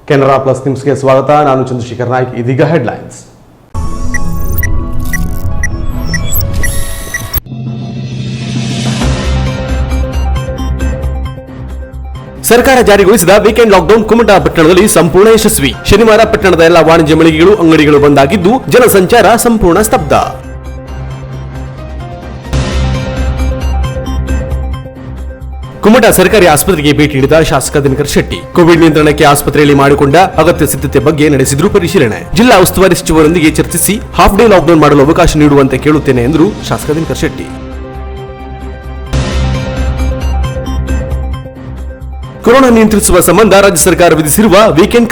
Canara plus ನ್ಯೂಸ್ಗೆ ಸ್ವಾಗತ. ನಾನು ಚಂದ್ರಶೇಖರ್ ನಾಯ್ಕ್. ಇದೀಗ ಹೆಡ್ಲೈನ್ಸ್. ಸರ್ಕಾರ ಜಾರಿಗೊಳಿಸಿದ ವೀಕೆಂಡ್ ಲಾಕ್ಡೌನ್ ಕುಮಟಾ ಪಟ್ಟಣದಲ್ಲಿ ಸಂಪೂರ್ಣ ಯಶಸ್ವಿ. ಶನಿವಾರ ಪಟ್ಟಣದ ಎಲ್ಲ ವಾಣಿಜ್ಯ ಮಳಿಗೆಗಳು, ಅಂಗಡಿಗಳು ಬಂದಾಗಿದ್ದು ಜನಸಂಚಾರ ಸಂಪೂರ್ಣ ಸ್ತಬ್ಧ. ಕುಮಟಾ ಸರ್ಕಾರಿ ಆಸ್ಪತ್ರೆಗೆ ಭೇಟಿ ನೀಡಿದ ಶಾಸಕ ದಿನಕರ್ ಶೆಟ್ಟಿ. ಕೋವಿಡ್ ನಿಯಂತ್ರಣಕ್ಕೆ ಆಸ್ಪತ್ರೆಯಲ್ಲಿ ಮಾಡಿಕೊಂಡ ಅಗತ್ಯ ಸಿದ್ಧತೆ ಬಗ್ಗೆ ನಡೆಸಿದ್ರು ಪರಿಶೀಲನೆ. ಜಿಲ್ಲಾ ಉಸ್ತುವಾರಿ ಸಚಿವರೊಂದಿಗೆ ಚರ್ಚಿಸಿ ಹಾಫ್ ಡೇ ಲಾಕ್ಡೌನ್ ಮಾಡಲು ಅವಕಾಶ ನೀಡುವಂತೆ ಕೇಳುತ್ತೇನೆ ಎಂದರು ಶಾಸಕ ದಿನಕರ್ ಶೆಟ್ಟಿ. ಕೊರೋನಾ ನಿಯಂತ್ರಿಸುವ ಸಂಬಂಧ ರಾಜ್ಯ ಸರ್ಕಾರ ವಿಧಿಸಿರುವ ವೀಕೆಂಡ್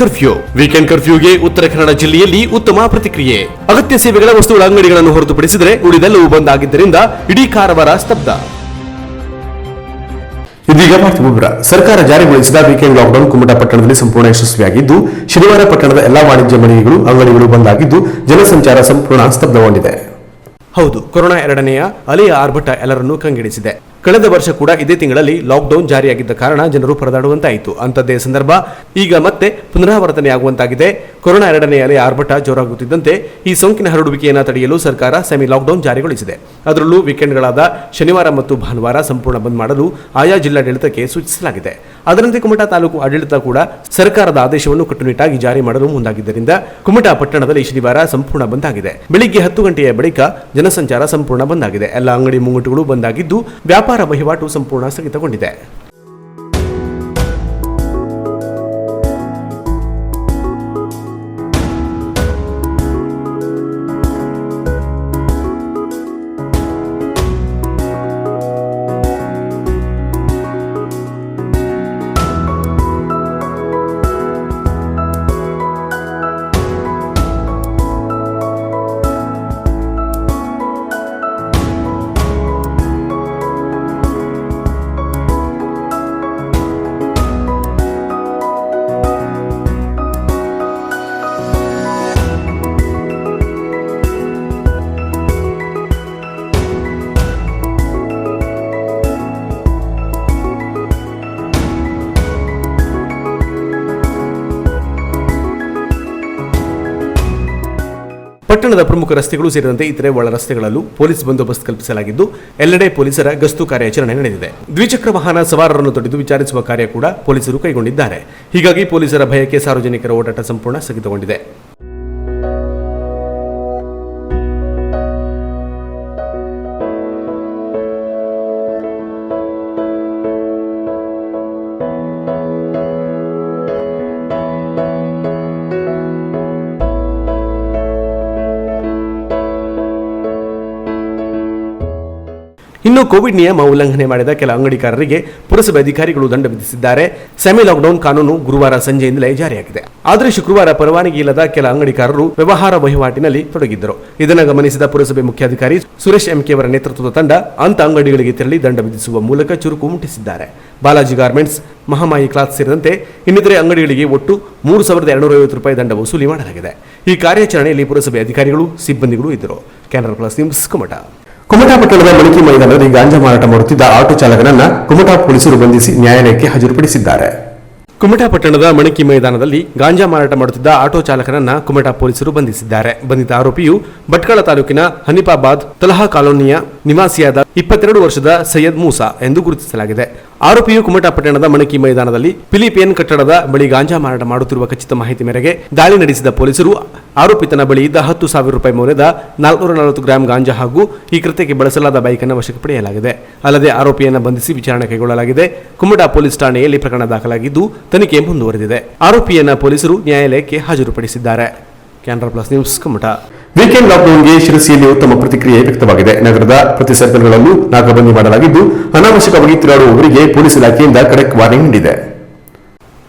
ಕರ್ಫ್ಯೂಗೆ ಉತ್ತರ ಕನ್ನಡ ಜಿಲ್ಲೆಯಲ್ಲಿ ಉತ್ತಮ ಪ್ರತಿಕ್ರಿಯೆ. ಅಗತ್ಯ ಸೇವೆಗಳ ವಸ್ತುಗಳ ಅಂಗಡಿಗಳನ್ನು ಹೊರತುಪಡಿಸಿದರೆ ಉಳಿದೆಲ್ಲವೂ ಬಂದ್ ಆಗಿದ್ದರಿಂದ ಇಡೀ ಕಾರವಾರ ಸ್ತಬ್ಧ. ಇದೀಗ ವಿವರ. ಸರ್ಕಾರ ಜಾರಿಗೊಳಿಸಿದ ವೀಕೆಂಡ್ ಲಾಕ್ಡೌನ್ ಕುಮಟಾ ಪಟ್ಟಣದಲ್ಲಿ ಸಂಪೂರ್ಣ ಯಶಸ್ವಿಯಾಗಿದ್ದು ಶನಿವಾರ ಪಟ್ಟಣದ ಎಲ್ಲಾ ವಾಣಿಜ್ಯ ಮಳಿಗೆಗಳು, ಅಂಗಡಿಗಳು ಬಂದಾಗಿದ್ದು ಜನಸಂಚಾರ ಸಂಪೂರ್ಣ ಸ್ತಬ್ಧಗೊಂಡಿದೆ. ಹೌದು, ಕೊರೋನಾ ಎರಡನೆಯ ಅಲೆಯ ಆರ್ಭಟ ಎಲ್ಲರನ್ನೂ ಕಂಗೆಡಿಸಿದೆ. ಕಳೆದ ವರ್ಷ ಕೂಡ ಇದೇ ತಿಂಗಳಲ್ಲಿ ಲಾಕ್ಡೌನ್ ಜಾರಿಯಾಗಿದ್ದ ಕಾರಣ ಜನರು ಪರದಾಡುವಂತಾಯಿತು. ಅಂಥದ್ದೇ ಸಂದರ್ಭ ಈಗ ಮತ್ತೆ ಪುನರಾವರ್ತನೆಯಾಗುವಂತಾಗಿದೆ. ಕೊರೋನಾ ಎರಡನೇ ಅಲೆ ಆರ್ಭಟ ಜೋರಾಗುತ್ತಿದ್ದಂತೆ ಈ ಸೋಂಕಿನ ಹರಡುವಿಕೆಯನ್ನು ತಡೆಯಲು ಸರ್ಕಾರ ಸೆಮಿ ಲಾಕ್ಡೌನ್ ಜಾರಿಗೊಳಿಸಿದೆ. ಅದರಲ್ಲೂ ವೀಕೆಂಡ್ಗಳಾದ ಶನಿವಾರ ಮತ್ತು ಭಾನುವಾರ ಸಂಪೂರ್ಣ ಬಂದ್ ಮಾಡಲು ಆಯಾ ಜಿಲ್ಲಾಡಳಿತಕ್ಕೆ ಸೂಚಿಸಲಾಗಿದೆ. ಅದರಂತೆ ಕುಮಟಾ ತಾಲೂಕು ಆಡಳಿತ ಕೂಡ ಸರ್ಕಾರದ ಆದೇಶವನ್ನು ಕಟ್ಟುನಿಟ್ಟಾಗಿ ಜಾರಿ ಮಾಡಲು ಮುಂದಾಗಿದ್ದರಿಂದ ಕುಮಟಾ ಪಟ್ಟಣದಲ್ಲಿ ಶನಿವಾರ ಸಂಪೂರ್ಣ ಬಂದ್ ಆಗಿದೆ. ಬೆಳಿಗ್ಗೆ 10 ಗಂಟೆಯ ಬಳಿಕ ಜನಸಂಚಾರ ಸಂಪೂರ್ಣ ಬಂದ್ ಆಗಿದೆ. ಎಲ್ಲ ಅಂಗಡಿ ಮುಂಗಟ್ಟುಗಳು ಬಂದಾಗಿದ್ದು ವ್ಯಾಪಾರ ವಹಿವಾಟು ಸಂಪೂರ್ಣ ಸ್ಥಗಿತಗೊಂಡಿದೆ. ಪಟ್ಟಣದ ಪ್ರಮುಖ ರಸ್ತೆಗಳು ಸೇರಿದಂತೆ ಇತರೆ ಒಳ ರಸ್ತೆಗಳಲ್ಲೂ ಪೊಲೀಸ್ ಬಂದೋಬಸ್ತ್ ಕಲ್ಪಿಸಲಾಗಿದ್ದು ಎಲ್ಲೆಡೆ ಪೊಲೀಸರ ಗಸ್ತು ಕಾರ್ಯಾಚರಣೆ ನಡೆದಿದೆ. ದ್ವಿಚಕ್ರ ವಾಹನ ಸವಾರರನ್ನು ತಡೆದು ವಿಚಾರಿಸುವ ಕಾರ್ಯ ಕೂಡ ಪೊಲೀಸರು ಕೈಗೊಂಡಿದ್ದಾರೆ. ಹೀಗಾಗಿ ಪೊಲೀಸರ ಭಯಕ್ಕೆ ಸಾರ್ವಜನಿಕರ ಓಡಾಟ ಸಂಪೂರ್ಣ ಸ್ಥಗಿತಗೊಂಡಿದೆ. ಇನ್ನು ಕೋವಿಡ್ ನಿಯಮ ಉಲ್ಲಂಘನೆ ಮಾಡಿದ ಕೆಲ ಅಂಗಡಿಕಾರರಿಗೆ ಪುರಸಭೆ ಅಧಿಕಾರಿಗಳು ದಂಡ ವಿಧಿಸಿದ್ದಾರೆ. ಸೆಮಿ ಲಾಕ್ಡೌನ್ ಕಾನೂನು ಗುರುವಾರ ಸಂಜೆಯಿಂದಲೇ ಜಾರಿಯಾಗಿದೆ. ಆದರೆ ಶುಕ್ರವಾರ ಪರವಾನಗಿ ಇಲ್ಲದ ಕೆಲ ಅಂಗಡಿಕಾರರು ವ್ಯವಹಾರ ವಹಿವಾಟಿನಲ್ಲಿ ತೊಡಗಿದ್ದರು. ಇದನ್ನು ಗಮನಿಸಿದ ಪುರಸಭೆ ಮುಖ್ಯಾಧಿಕಾರಿ ಸುರೇಶ್ ಎಂಕೆ ಅವರ ನೇತೃತ್ವದ ತಂಡ ಅಂತ ಅಂಗಡಿಗಳಿಗೆ ತೆರಳಿ ದಂಡ ವಿಧಿಸುವ ಮೂಲಕ ಚುರುಕು ಮುಟ್ಟಿಸಿದ್ದಾರೆ. ಬಾಲಾಜಿ ಗಾರ್ಮೆಂಟ್ಸ್, ಮಹಾಮಾಯಿ ಕ್ಲಾತ್ ಸೇರಿದಂತೆ ಇನ್ನಿತರೆ ಅಂಗಡಿಗಳಿಗೆ ಒಟ್ಟು 3,250 ರೂಪಾಯಿ ದಂಡ ವಸೂಲಿ ಮಾಡಲಾಗಿದೆ. ಈ ಕಾರ್ಯಾಚರಣೆಯಲ್ಲಿ ಪುರಸಭೆ ಅಧಿಕಾರಿಗಳು, ಸಿಬ್ಬಂದಿಗಳು ಇದ್ದರು. Canara plus news Kumta. ಕುಮಟಾ ಪಟ್ಟಣದ ಮಣಿಕಿ ಮೈದಾನದಲ್ಲಿ ಗಾಂಜಾ ಮಾರಾಟ ಮಾಡುತ್ತಿದ್ದ ಆಟೋ ಚಾಲಕನನ್ನ ಕುಮಟಾ ಪೊಲೀಸರು ಬಂಧಿಸಿ ನ್ಯಾಯಾಲಯಕ್ಕೆ ಹಾಜರುಪಡಿಸಿದ್ದಾರೆ. ಕುಮಟಾ ಪಟ್ಟಣದ ಮಣಿಕಿ ಮೈದಾನದಲ್ಲಿ ಗಾಂಜಾ ಮಾರಾಟ ಮಾಡುತ್ತಿದ್ದ ಆಟೋ ಚಾಲಕನನ್ನ ಕುಮಟಾ ಪೊಲೀಸರು ಬಂಧಿಸಿದ್ದಾರೆ. ಬಂಧಿತ ಆರೋಪಿಯು ಭಟ್ಕಳ ತಾಲೂಕಿನ ಹನಿಫಾಬಾದ್ ತಲಹಾ ಕಾಲೋನಿಯ ನಿವಾಸಿಯಾದ 22 ವರ್ಷದ ಸೈಯದ್ ಮೂಸಾ ಎಂದು ಗುರುತಿಸಲಾಗಿದೆ. ಆರೋಪಿಯು ಕುಮಟಾ ಪಟ್ಟಣದ ಮಣಿಕಿ ಮೈದಾನದಲ್ಲಿ ಫಿಲಿಪಿಯನ್ ಕಟ್ಟಡದ ಬಳಿ ಗಾಂಜಾ ಮಾರಾಟ ಮಾಡುತ್ತಿರುವ ಖಚಿತ ಮಾಹಿತಿ ಮೇರೆಗೆ ದಾಳಿ ನಡೆಸಿದ ಪೊಲೀಸರು ಆರೋಪಿತನ ಬಳಿ ಇದ್ದ 10,000 ರೂಪಾಯಿ ಮೌಲ್ಯದ 440 ಗ್ರಾಂ ಗಾಂಜಾ ಹಾಗೂ ಈ ಕೃತ್ಯಕ್ಕೆ ಬಳಸಲಾದ ಬೈಕ್ ಅನ್ನು ವಶಕ್ಕೆ ಪಡೆಯಲಾಗಿದೆ. ಅಲ್ಲದೆ ಆರೋಪಿಯನ್ನು ಬಂಧಿಸಿ ವಿಚಾರಣೆ ಕೈಗೊಳ್ಳಲಾಗಿದೆ. ಕುಮಟಾ ಪೊಲೀಸ್ ಠಾಣೆಯಲ್ಲಿ ಪ್ರಕರಣ ದಾಖಲಾಗಿದ್ದು ತನಿಖೆ ಮುಂದುವರೆದಿದೆ. ಆರೋಪಿಯನ್ನ ಪೊಲೀಸರು ನ್ಯಾಯಾಲಯಕ್ಕೆ ಹಾಜರುಪಡಿಸಿದ್ದಾರೆ. Canara plus news Kumta. Weekend ಲಾಕ್ಡೌನ್ಗೆ ಶಿರಸಿಯಲ್ಲಿ ಉತ್ತಮ ಪ್ರತಿಕ್ರಿಯೆ ವ್ಯಕ್ತವಾಗಿದೆ. ನಗರದ ಪ್ರತಿ ಸರ್ಕಲ್ಗಳಲ್ಲೂ ನಾಕಾಬಂದಿ ಮಾಡಲಾಗಿದ್ದು ಅನಾವಶ್ಯಕವಾಗಿ ತಿರುಗಾಡುವವರಿಗೆ ಪೊಲೀಸ್ ಇಲಾಖೆಯಿಂದ ಖಡಕ್ ವಾರ್ನಿಂಗ್ ನೀಡಿದೆ.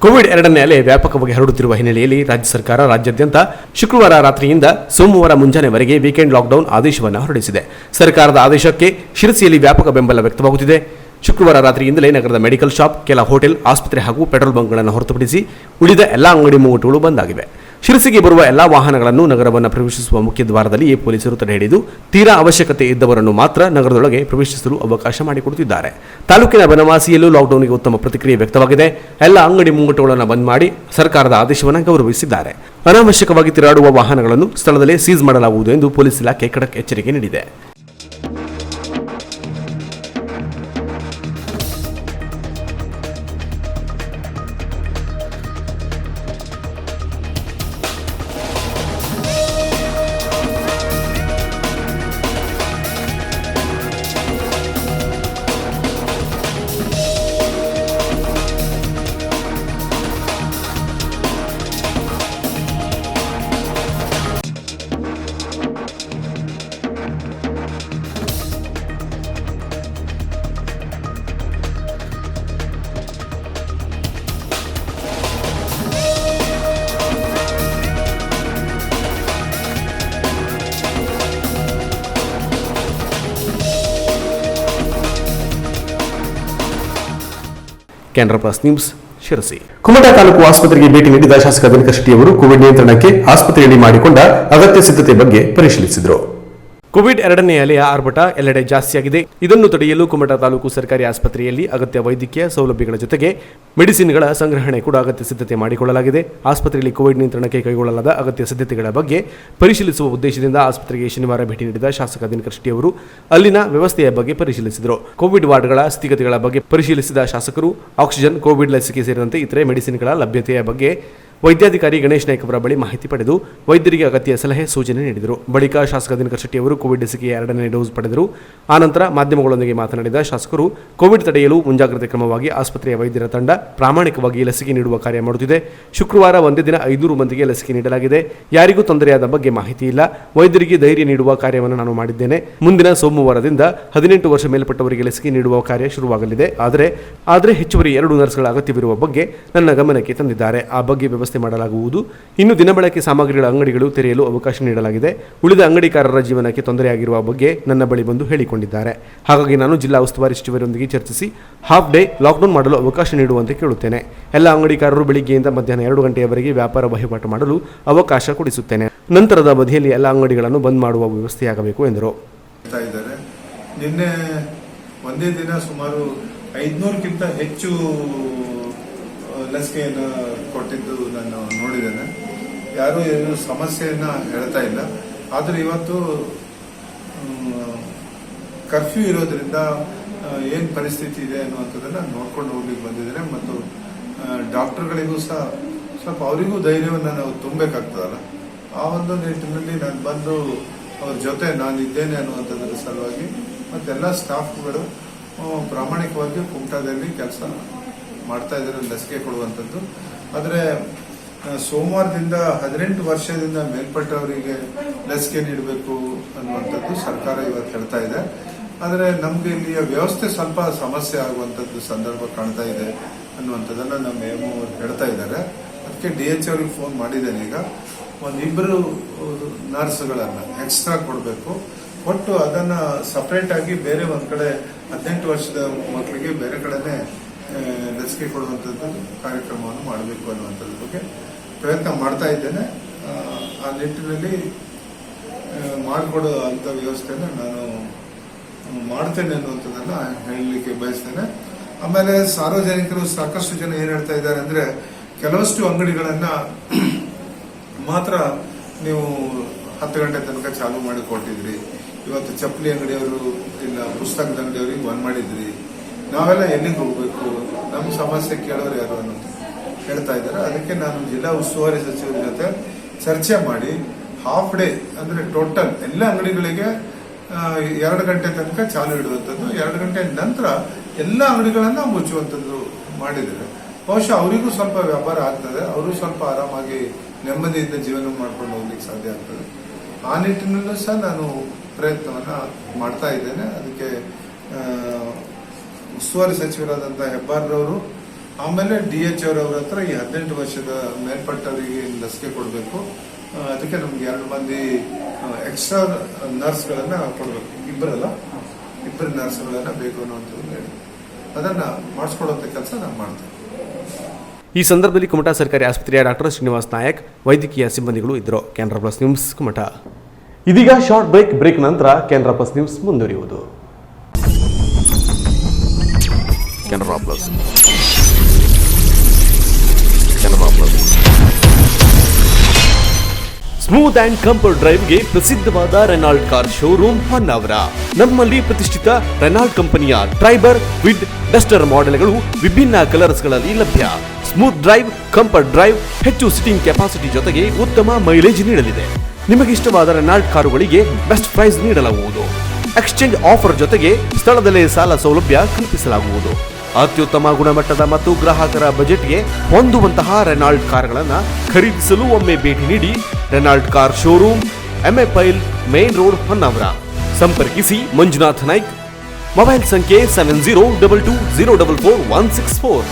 ಕೋವಿಡ್ ಎರಡನೇ ಅಲೆ ವ್ಯಾಪಕವಾಗಿ ಹರಡುತ್ತಿರುವ ಹಿನ್ನೆಲೆಯಲ್ಲಿ ರಾಜ್ಯ ಸರ್ಕಾರ ರಾಜ್ಯಾದ್ಯಂತ ಶುಕ್ರವಾರ ರಾತ್ರಿಯಿಂದ ಸೋಮವಾರ ಮುಂಜಾನೆವರೆಗೆ ವೀಕೆಂಡ್ ಲಾಕ್ಡೌನ್ ಆದೇಶವನ್ನು ಹೊರಡಿಸಿದೆ. ಸರ್ಕಾರದ ಆದೇಶಕ್ಕೆ ಶಿರಸಿಯಲ್ಲಿ ವ್ಯಾಪಕ ಬೆಂಬಲ ವ್ಯಕ್ತವಾಗುತ್ತಿದೆ. ಶುಕ್ರವಾರ ರಾತ್ರಿಯಿಂದಲೇ ನಗರದ ಮೆಡಿಕಲ್ ಶಾಪ್, ಕೆಲ ಹೋಟೆಲ್, ಆಸ್ಪತ್ರೆ ಹಾಗೂ ಪೆಟ್ರೋಲ್ ಬಂಕ್ಗಳನ್ನು ಹೊರತುಪಡಿಸಿ ಉಳಿದ ಎಲ್ಲಾ ಅಂಗಡಿ ಮುಂಗಟ್ಟುಗಳು ಬಂದ್ ಆಗಿವೆ. ಶಿರಸಿಗೆ ಬರುವ ಎಲ್ಲಾ ವಾಹನಗಳನ್ನು ನಗರವನ್ನು ಪ್ರವೇಶಿಸುವ ಮುಖ್ಯ ದ್ವಾರದಲ್ಲಿಯೇ ಪೊಲೀಸರು ತಡೆ ಹಿಡಿದು ತೀರಾ ಅವಶ್ಯಕತೆ ಇದ್ದವರನ್ನು ಮಾತ್ರ ನಗರದೊಳಗೆ ಪ್ರವೇಶಿಸಲು ಅವಕಾಶ ಮಾಡಿಕೊಡುತ್ತಿದ್ದಾರೆ. ತಾಲೂಕಿನ ಬನವಾಸಿಯಲ್ಲೂ ಲಾಕ್ಡೌನ್ಗೆ ಉತ್ತಮ ಪ್ರತಿಕ್ರಿಯೆ ವ್ಯಕ್ತವಾಗಿದೆ. ಎಲ್ಲ ಅಂಗಡಿ ಮುಂಗಟ್ಟುಗಳನ್ನು ಬಂದ್ ಮಾಡಿ ಸರ್ಕಾರದ ಆದೇಶವನ್ನು ಗೌರವಿಸಿದ್ದಾರೆ. ಅನಾವಶ್ಯಕವಾಗಿ ತಿರುಗಾಡುವ ವಾಹನಗಳನ್ನು ಸ್ಥಳದಲ್ಲೇ ಸೀಸ್ ಮಾಡಲಾಗುವುದು ಎಂದು ಪೊಲೀಸ್ ಇಲಾಖೆ ಖಡಕ್ ಎಚ್ಚರಿಕೆ ನೀಡಿದೆ. Canara plus news Sirsi. ಕುಮಟಾ ತಾಲೂಕು ಆಸ್ಪತ್ರೆಗೆ ಭೇಟಿ ನೀಡಿದ ಶಾಸಕ ದಿನಕರ್ ಶೆಟ್ಟಿಯವರು ಕೋವಿಡ್ ನಿಯಂತ್ರಣಕ್ಕೆ ಆಸ್ಪತ್ರೆಯಲ್ಲಿ ಮಾಡಿಕೊಂಡ ಅಗತ್ಯ ಸಿದ್ಧತೆ ಬಗ್ಗೆ ಪರಿಶೀಲಿಸಿದರು. ಕೋವಿಡ್ ಎರಡನೇ ಅಲೆಯ ಆರ್ಭಟ ಎಲ್ಲೆಡೆ ಜಾಸ್ತಿಯಾಗಿದೆ. ಇದನ್ನು ತಡೆಯಲು ಕುಮಟಾ ತಾಲೂಕು ಸರ್ಕಾರಿ ಆಸ್ಪತ್ರೆಯಲ್ಲಿ ಅಗತ್ಯ ವೈದ್ಯಕೀಯ ಸೌಲಭ್ಯಗಳ ಜೊತೆಗೆ ಮೆಡಿಸಿನ್ಗಳ ಸಂಗ್ರಹಣೆ ಕೂಡ ಅಗತ್ಯ ಸಿದ್ಧತೆ ಮಾಡಿಕೊಳ್ಳಲಾಗಿದೆ. ಆಸ್ಪತ್ರೆಯಲ್ಲಿ ಕೋವಿಡ್ ನಿಯಂತ್ರಣಕ್ಕೆ ಕೈಗೊಳ್ಳಲಾದ ಅಗತ್ಯ ಸಿದ್ಧತೆಗಳ ಬಗ್ಗೆ ಪರಿಶೀಲಿಸುವ ಉದ್ದೇಶದಿಂದ ಆಸ್ಪತ್ರೆಗೆ ಶನಿವಾರ ಭೇಟಿ ನೀಡಿದ ಶಾಸಕ ದಿನಕರ್ ಶೆಟ್ಟಿ ಅವರು ಅಲ್ಲಿನ ವ್ಯವಸ್ಥೆಯ ಬಗ್ಗೆ ಪರಿಶೀಲಿಸಿದರು. ಕೋವಿಡ್ ವಾರ್ಡ್ಗಳ ಸ್ಥಿತಿಗತಿಗಳ ಬಗ್ಗೆ ಪರಿಶೀಲಿಸಿದ ಶಾಸಕರು ಆಕ್ಸಿಜನ್, ಕೋವಿಡ್ ಲಸಿಕೆ ಸೇರಿದಂತೆ ಇತರೆ ಮೆಡಿಸಿನ್ಗಳ ಲಭ್ಯತೆಯ ಬಗ್ಗೆ ವೈದ್ಯಾಧಿಕಾರಿ ಗಣೇಶ್ ನಾಯ್ಕ ಅವರ ಬಳಿ ಮಾಹಿತಿ ಪಡೆದು ವೈದ್ಯರಿಗೆ ಅಗತ್ಯ ಸಲಹೆ ಸೂಚನೆ ನೀಡಿದರು. ಬಳಿಕ ಶಾಸಕ ದಿನಕರ್ ಶೆಟ್ಟಿ ಅವರು ಕೋವಿಡ್ ಲಸಿಕೆಯ 2ನೇ ಡೋಸ್ ಪಡೆದರು. ಆನಂತರ ಮಾಧ್ಯಮಗಳೊಂದಿಗೆ ಮಾತನಾಡಿದ ಶಾಸಕರು, ಕೋವಿಡ್ ತಡೆಯಲು ಮುಂಜಾಗ್ರತೆ ಕ್ರಮವಾಗಿ ಆಸ್ಪತ್ರೆಯ ವೈದ್ಯರ ತಂಡ ಪ್ರಾಮಾಣಿಕವಾಗಿ ಲಸಿಕೆ ನೀಡುವ ಕಾರ್ಯ ಮಾಡುತ್ತಿದೆ. ಶುಕ್ರವಾರ ಒಂದೇ ದಿನ 500 ಮಂದಿಗೆ ಲಸಿಕೆ ನೀಡಲಾಗಿದೆ. ಯಾರಿಗೂ ತೊಂದರೆಯಾದ ಬಗ್ಗೆ ಮಾಹಿತಿ ಇಲ್ಲ. ವೈದ್ಯರಿಗೆ ಧೈರ್ಯ ನೀಡುವ ಕಾರ್ಯವನ್ನು ನಾನು ಮಾಡಿದ್ದೇನೆ. ಮುಂದಿನ ಸೋಮವಾರದಿಂದ 18 ವರ್ಷ ಮೇಲ್ಪಟ್ಟವರಿಗೆ ಲಸಿಕೆ ನೀಡುವ ಕಾರ್ಯ ಶುರುವಾಗಲಿದೆ. ಆದರೆ ಹೆಚ್ಚುವರಿ 2 ನರ್ಸ್ಗಳ ಅಗತ್ಯವಿರುವ ಬಗ್ಗೆ ನನ್ನ ಗಮನಕ್ಕೆ ತಂದಿದ್ದಾರೆ. ಆ ಬಗ್ಗೆ ವ್ಯವಸ್ಥೆ ಮಾಡಲಾಗುವುದು. ಇನ್ನು ದಿನಬಳಕೆ ಸಾಮಗ್ರಿಗಳ ಅಂಗಡಿಗಳು ತೆರೆಯಲು ಅವಕಾಶ ನೀಡಲಾಗಿದೆ. ಉಳಿದ ಅಂಗಡಿಕಾರರ ಜೀವನಕ್ಕೆ ತೊಂದರೆಯಾಗಿರುವ ಬಗ್ಗೆ ನನ್ನ ಬಳಿ ಬಂದು ಹೇಳಿಕೊಂಡಿದ್ದಾರೆ. ಹಾಗಾಗಿ ನಾನು ಜಿಲ್ಲಾ ಉಸ್ತುವಾರಿ ಸಚಿವರೊಂದಿಗೆ ಚರ್ಚಿಸಿ ಹಾಫ್ ಡೇ ಲಾಕ್ಡೌನ್ ಮಾಡಲು ಅವಕಾಶ ನೀಡುವಂತೆ ಕೇಳುತ್ತೇನೆ. ಎಲ್ಲ ಅಂಗಡಿಕಾರರು ಬೆಳಿಗ್ಗೆಯಿಂದ ಮಧ್ಯಾಹ್ನ 2 ಗಂಟೆಯವರೆಗೆ ವ್ಯಾಪಾರ ವಹಿವಾಟು ಮಾಡಲು ಅವಕಾಶ ಕೊಡಿಸುತ್ತೇನೆ. ನಂತರದ ಅವಧಿಯಲ್ಲಿ ಎಲ್ಲ ಅಂಗಡಿಗಳನ್ನು ಬಂದ್ ಮಾಡುವ ವ್ಯವಸ್ಥೆಯಾಗಬೇಕು ಎಂದರು. ನಿನ್ನೆ ಒಂದೇ ದಿನ ಸುಮಾರು 500ಕ್ಕಿಂತ ಹೆಚ್ಚು ಲಸಿಕೆಯನ್ನು ಕೊಟ್ಟಿದ್ದು ನಾನು ನೋಡಿದ್ದೇನೆ. ಯಾರು ಏನು ಸಮಸ್ಯೆಯನ್ನ ಹೇಳ್ತಾ ಇಲ್ಲ. ಆದರೆ ಇವತ್ತು ಕರ್ಫ್ಯೂ ಇರೋದ್ರಿಂದ ಏನು ಪರಿಸ್ಥಿತಿ ಇದೆ ಅನ್ನುವಂಥದ್ದನ್ನ ನೋಡ್ಕೊಂಡು ಹೋಗ್ಲಿಕ್ಕೆ ಬಂದಿದ್ದೇನೆ. ಮತ್ತು ಡಾಕ್ಟರ್ಗಳಿಗೂ ಸಹ ಸ್ವಲ್ಪ ಅವರಿಗೂ ಧೈರ್ಯವನ್ನು ನಾವು ತುಂಬಬೇಕಾಗ್ತದಲ್ಲ, ಆ ಒಂದು ನಿಟ್ಟಿನಲ್ಲಿ ನಾನು ಬಂದು ಅವ್ರ ಜೊತೆ ನಾನಿದ್ದೇನೆ ಅನ್ನುವಂಥದ್ರ ಸಲುವಾಗಿ ಮತ್ತೆಲ್ಲ ಸ್ಟಾಫ್ಗಳು ಪ್ರಾಮಾಣಿಕವಾಗಿ ಕುಮಟಾದಲ್ಲಿ ಕೆಲಸ ಮಾಡ್ತಾ ಇದ್ದಾರೆ ಲಸಿಕೆ ಕೊಡುವಂಥದ್ದು. ಆದರೆ ಸೋಮವಾರದಿಂದ 18 ವರ್ಷದಿಂದ ಮೇಲ್ಪಟ್ಟವರಿಗೆ ಲಸಿಕೆ ನೀಡಬೇಕು ಅನ್ನುವಂಥದ್ದು ಸರ್ಕಾರ ಇವತ್ತು ಹೇಳ್ತಾ ಇದೆ. ಆದರೆ ನಮ್ಗೆ ಇಲ್ಲಿಯ ವ್ಯವಸ್ಥೆ ಸ್ವಲ್ಪ ಸಮಸ್ಯೆ ಆಗುವಂಥದ್ದು ಸಂದರ್ಭ ಕಾಣ್ತಾ ಇದೆ ಅನ್ನುವಂಥದ್ದನ್ನ ನಮ್ಮ ಎಂ ಅವರು ಹೇಳ್ತಾ ಇದ್ದಾರೆ. ಅದಕ್ಕೆ DH ಅವರಿಗೆ ಫೋನ್ ಮಾಡಿದ್ದೇನೆ. ಈಗ 1-2 ನರ್ಸ್ಗಳನ್ನ ಎಕ್ಸ್ಟ್ರಾ ಕೊಡಬೇಕು, ಕೊಟ್ಟು ಅದನ್ನ ಸಪರೇಟ್ ಆಗಿ ಬೇರೆ ಒಂದ್ ಕಡೆ 18 ವರ್ಷದ ಮಕ್ಕಳಿಗೆ ಬೇರೆ ಕಡೆನೆ ಲಸಿಕೆ ಕೊಡುವಂಥದ್ದು ಕಾರ್ಯಕ್ರಮವನ್ನು ಮಾಡಬೇಕು ಅನ್ನುವಂಥದ್ರ ಬಗ್ಗೆ ಪ್ರಯತ್ನ ಮಾಡ್ತಾ ಇದ್ದೇನೆ. ಆ ನಿಟ್ಟಿನಲ್ಲಿ ಮಾಡಿಕೊಡೋ ಅಂತ ವ್ಯವಸ್ಥೆನ ನಾನು ಮಾಡ್ತೇನೆ ಅನ್ನುವಂಥದ್ದನ್ನ ಹೇಳಲಿಕ್ಕೆ ಬಯಸ್ತೇನೆ. ಆಮೇಲೆ ಸಾರ್ವಜನಿಕರು ಸಾಕಷ್ಟು ಜನ ಏನ್ ಹೇಳ್ತಾ ಇದ್ದಾರೆ ಅಂದ್ರೆ, ಕೆಲವಷ್ಟು ಅಂಗಡಿಗಳನ್ನ ಮಾತ್ರ ನೀವು 10 ಗಂಟೆ ತನಕ ಚಾಲೂ ಮಾಡಿ ಕೊಟ್ಟಿದ್ರಿ, ಇವತ್ತು ಚಪ್ಪಲಿ ಅಂಗಡಿಯವರು ಇಲ್ಲ ಪುಸ್ತಕದ ಅಂಗಡಿಯವರಿಗೆ ಬಂದ್ ಮಾಡಿದ್ರಿ, ನಾವೆಲ್ಲ ಎಲ್ಲಿಗೆ ಹೋಗ್ಬೇಕು, ನಮ್ಮ ಸಮಸ್ಯೆ ಕೇಳೋರು ಯಾರು ಅನ್ನೋದು ಹೇಳ್ತಾ ಇದ್ದಾರೆ. ಅದಕ್ಕೆ ನಾನು ಜಿಲ್ಲಾ ಉಸ್ತುವಾರಿ ಸಚಿವರ ಜೊತೆ ಚರ್ಚೆ ಮಾಡಿ ಹಾಫ್ ಡೇ ಅಂದ್ರೆ ಟೋಟಲ್ ಎಲ್ಲ ಅಂಗಡಿಗಳಿಗೆ 2 ಗಂಟೆ ತನಕ ಚಾಲು ಇಡುವಂಥದ್ದು, 2 ಗಂಟೆ ನಂತರ ಎಲ್ಲ ಅಂಗಡಿಗಳನ್ನ ಮುಚ್ಚುವಂಥದ್ದು ಮಾಡಿದರೆ ಬಹುಶಃ ಅವರಿಗೂ ಸ್ವಲ್ಪ ವ್ಯಾಪಾರ ಆಗ್ತದೆ, ಅವರು ಸ್ವಲ್ಪ ಆರಾಮಾಗಿ ನೆಮ್ಮದಿಯಿಂದ ಜೀವನ ಮಾಡ್ಕೊಂಡು ಹೋಗ್ಲಿಕ್ಕೆ ಸಾಧ್ಯ ಆಗ್ತದೆ. ಆ ನಿಟ್ಟಿನಲ್ಲೂ ಸಹ ನಾನು ಪ್ರಯತ್ನವನ್ನ ಮಾಡ್ತಾ ಇದ್ದೇನೆ. ಅದಕ್ಕೆ ಉಸ್ತುವಾರಿ ಸಚಿವರಾದಂತಹ ಹೆಬ್ಬಾರ್ರವರು ಆಮೇಲೆ DH ಅವರವ್ರ ಹತ್ರ ಈ 18 ವರ್ಷದ ಮೇಲ್ಪಟ್ಟವರಿಗೆ ಲಸಿಕೆ ಕೊಡಬೇಕು. ಅದಕ್ಕೆ ನಮ್ಗೆ 2 ಮಂದಿ ಎಕ್ಸ್ಟ್ರಾ ನರ್ಸ್ಗಳನ್ನ ಕೊಡಬೇಕು, 2 ನರ್ಸ್ಗಳನ್ನ ಬೇಕು ಅನ್ನುವಂಥದ್ದು ಹೇಳಿ ಅದನ್ನ ಮಾಡಿಸ್ಕೊಡುವಂತ ಕೆಲಸ ನಾವು ಮಾಡ್ತೇವೆ. ಈ ಸಂದರ್ಭದಲ್ಲಿ ಕುಮಟಾ ಸರ್ಕಾರಿ ಆಸ್ಪತ್ರೆಯ ಡಾಕ್ಟರ್ ಶ್ರೀನಿವಾಸ್ ನಾಯಕ್, ವೈದ್ಯಕೀಯ ಸಿಬ್ಬಂದಿಗಳು ಇದ್ದರು. Canara plus news Kumta. ಇದೀಗ ಶಾರ್ಟ್ ಬ್ರೇಕ್ ನಂತರ ಕೆನರಾ ಪ್ಲಸ್ ನ್ಯೂಸ್ ಮುಂದುವರಿಯುವುದು. Canara plus smooth and comfort ಡ್ರೈವ್ಗೆ ಪ್ರಸಿದ್ಧವಾದ ರೆನಾಲ್ಟ್ ಕಾರ್ ಶೋರೂಮ್ ಹೊನ್ನಾವರ. ನಮ್ಮಲ್ಲಿ ಪ್ರತಿಷ್ಠಿತ ರೆನಾಲ್ಟ್ ಕಂಪನಿಯ ಟ್ರೈಬರ್, ವಿಡ್, ಡಸ್ಟರ್ ಮಾಡೆಲ್ಗಳು ವಿಭಿನ್ನ ಕಲರ್ಸ್ಗಳಲ್ಲಿ ಲಭ್ಯ. ಸ್ಮೂತ್ ಡ್ರೈವ್, ಕಂಫರ್ಟ್ ಡ್ರೈವ್, ಹೆಚ್ಚು ಸಿಟ್ಟಿಂಗ್ ಕೆಪಾಸಿಟಿ ಜೊತೆಗೆ ಉತ್ತಮ ಮೈಲೇಜ್ ನೀಡಲಿದೆ. ನಿಮಗಿಷ್ಟವಾದ ರೆನಾಲ್ಟ್ ಕಾರುಗಳಿಗೆ ಬೆಸ್ಟ್ ಪ್ರೈಸ್ ನೀಡಲಾಗುವುದು. ಎಕ್ಸ್ಚೇಂಜ್ ಆಫರ್ ಜೊತೆಗೆ ಸ್ಥಳದಲ್ಲೇ ಸಾಲ ಸೌಲಭ್ಯ ಕಲ್ಪಿಸಲಾಗುವುದು. ಅತ್ಯುತ್ತಮ ಗುಣಮಟ್ಟದ ಮತ್ತು ಗ್ರಾಹಕರ ಬಜೆಟ್ಗೆ ಹೊಂದುವಂತಹ ರೆನಾಲ್ಟ್ ಕಾರ್ಗಳನ್ನು ಖರೀದಿಸಲು ಒಮ್ಮೆ ಭೇಟಿ ನೀಡಿ. ರೆನಾಲ್ಟ್ ಕಾರ್ ಶೋರೂಮ್, ಎಂಎ ಪೈಲ್, ಮೇನ್ ರೋಡ್, ಹೊನ್ನಾವರ. ಸಂಪರ್ಕಿಸಿ ಮಂಜುನಾಥ್ ನಾಯ್ಕ್. ಮೊಬೈಲ್ ಸಂಖ್ಯೆ 7022044164.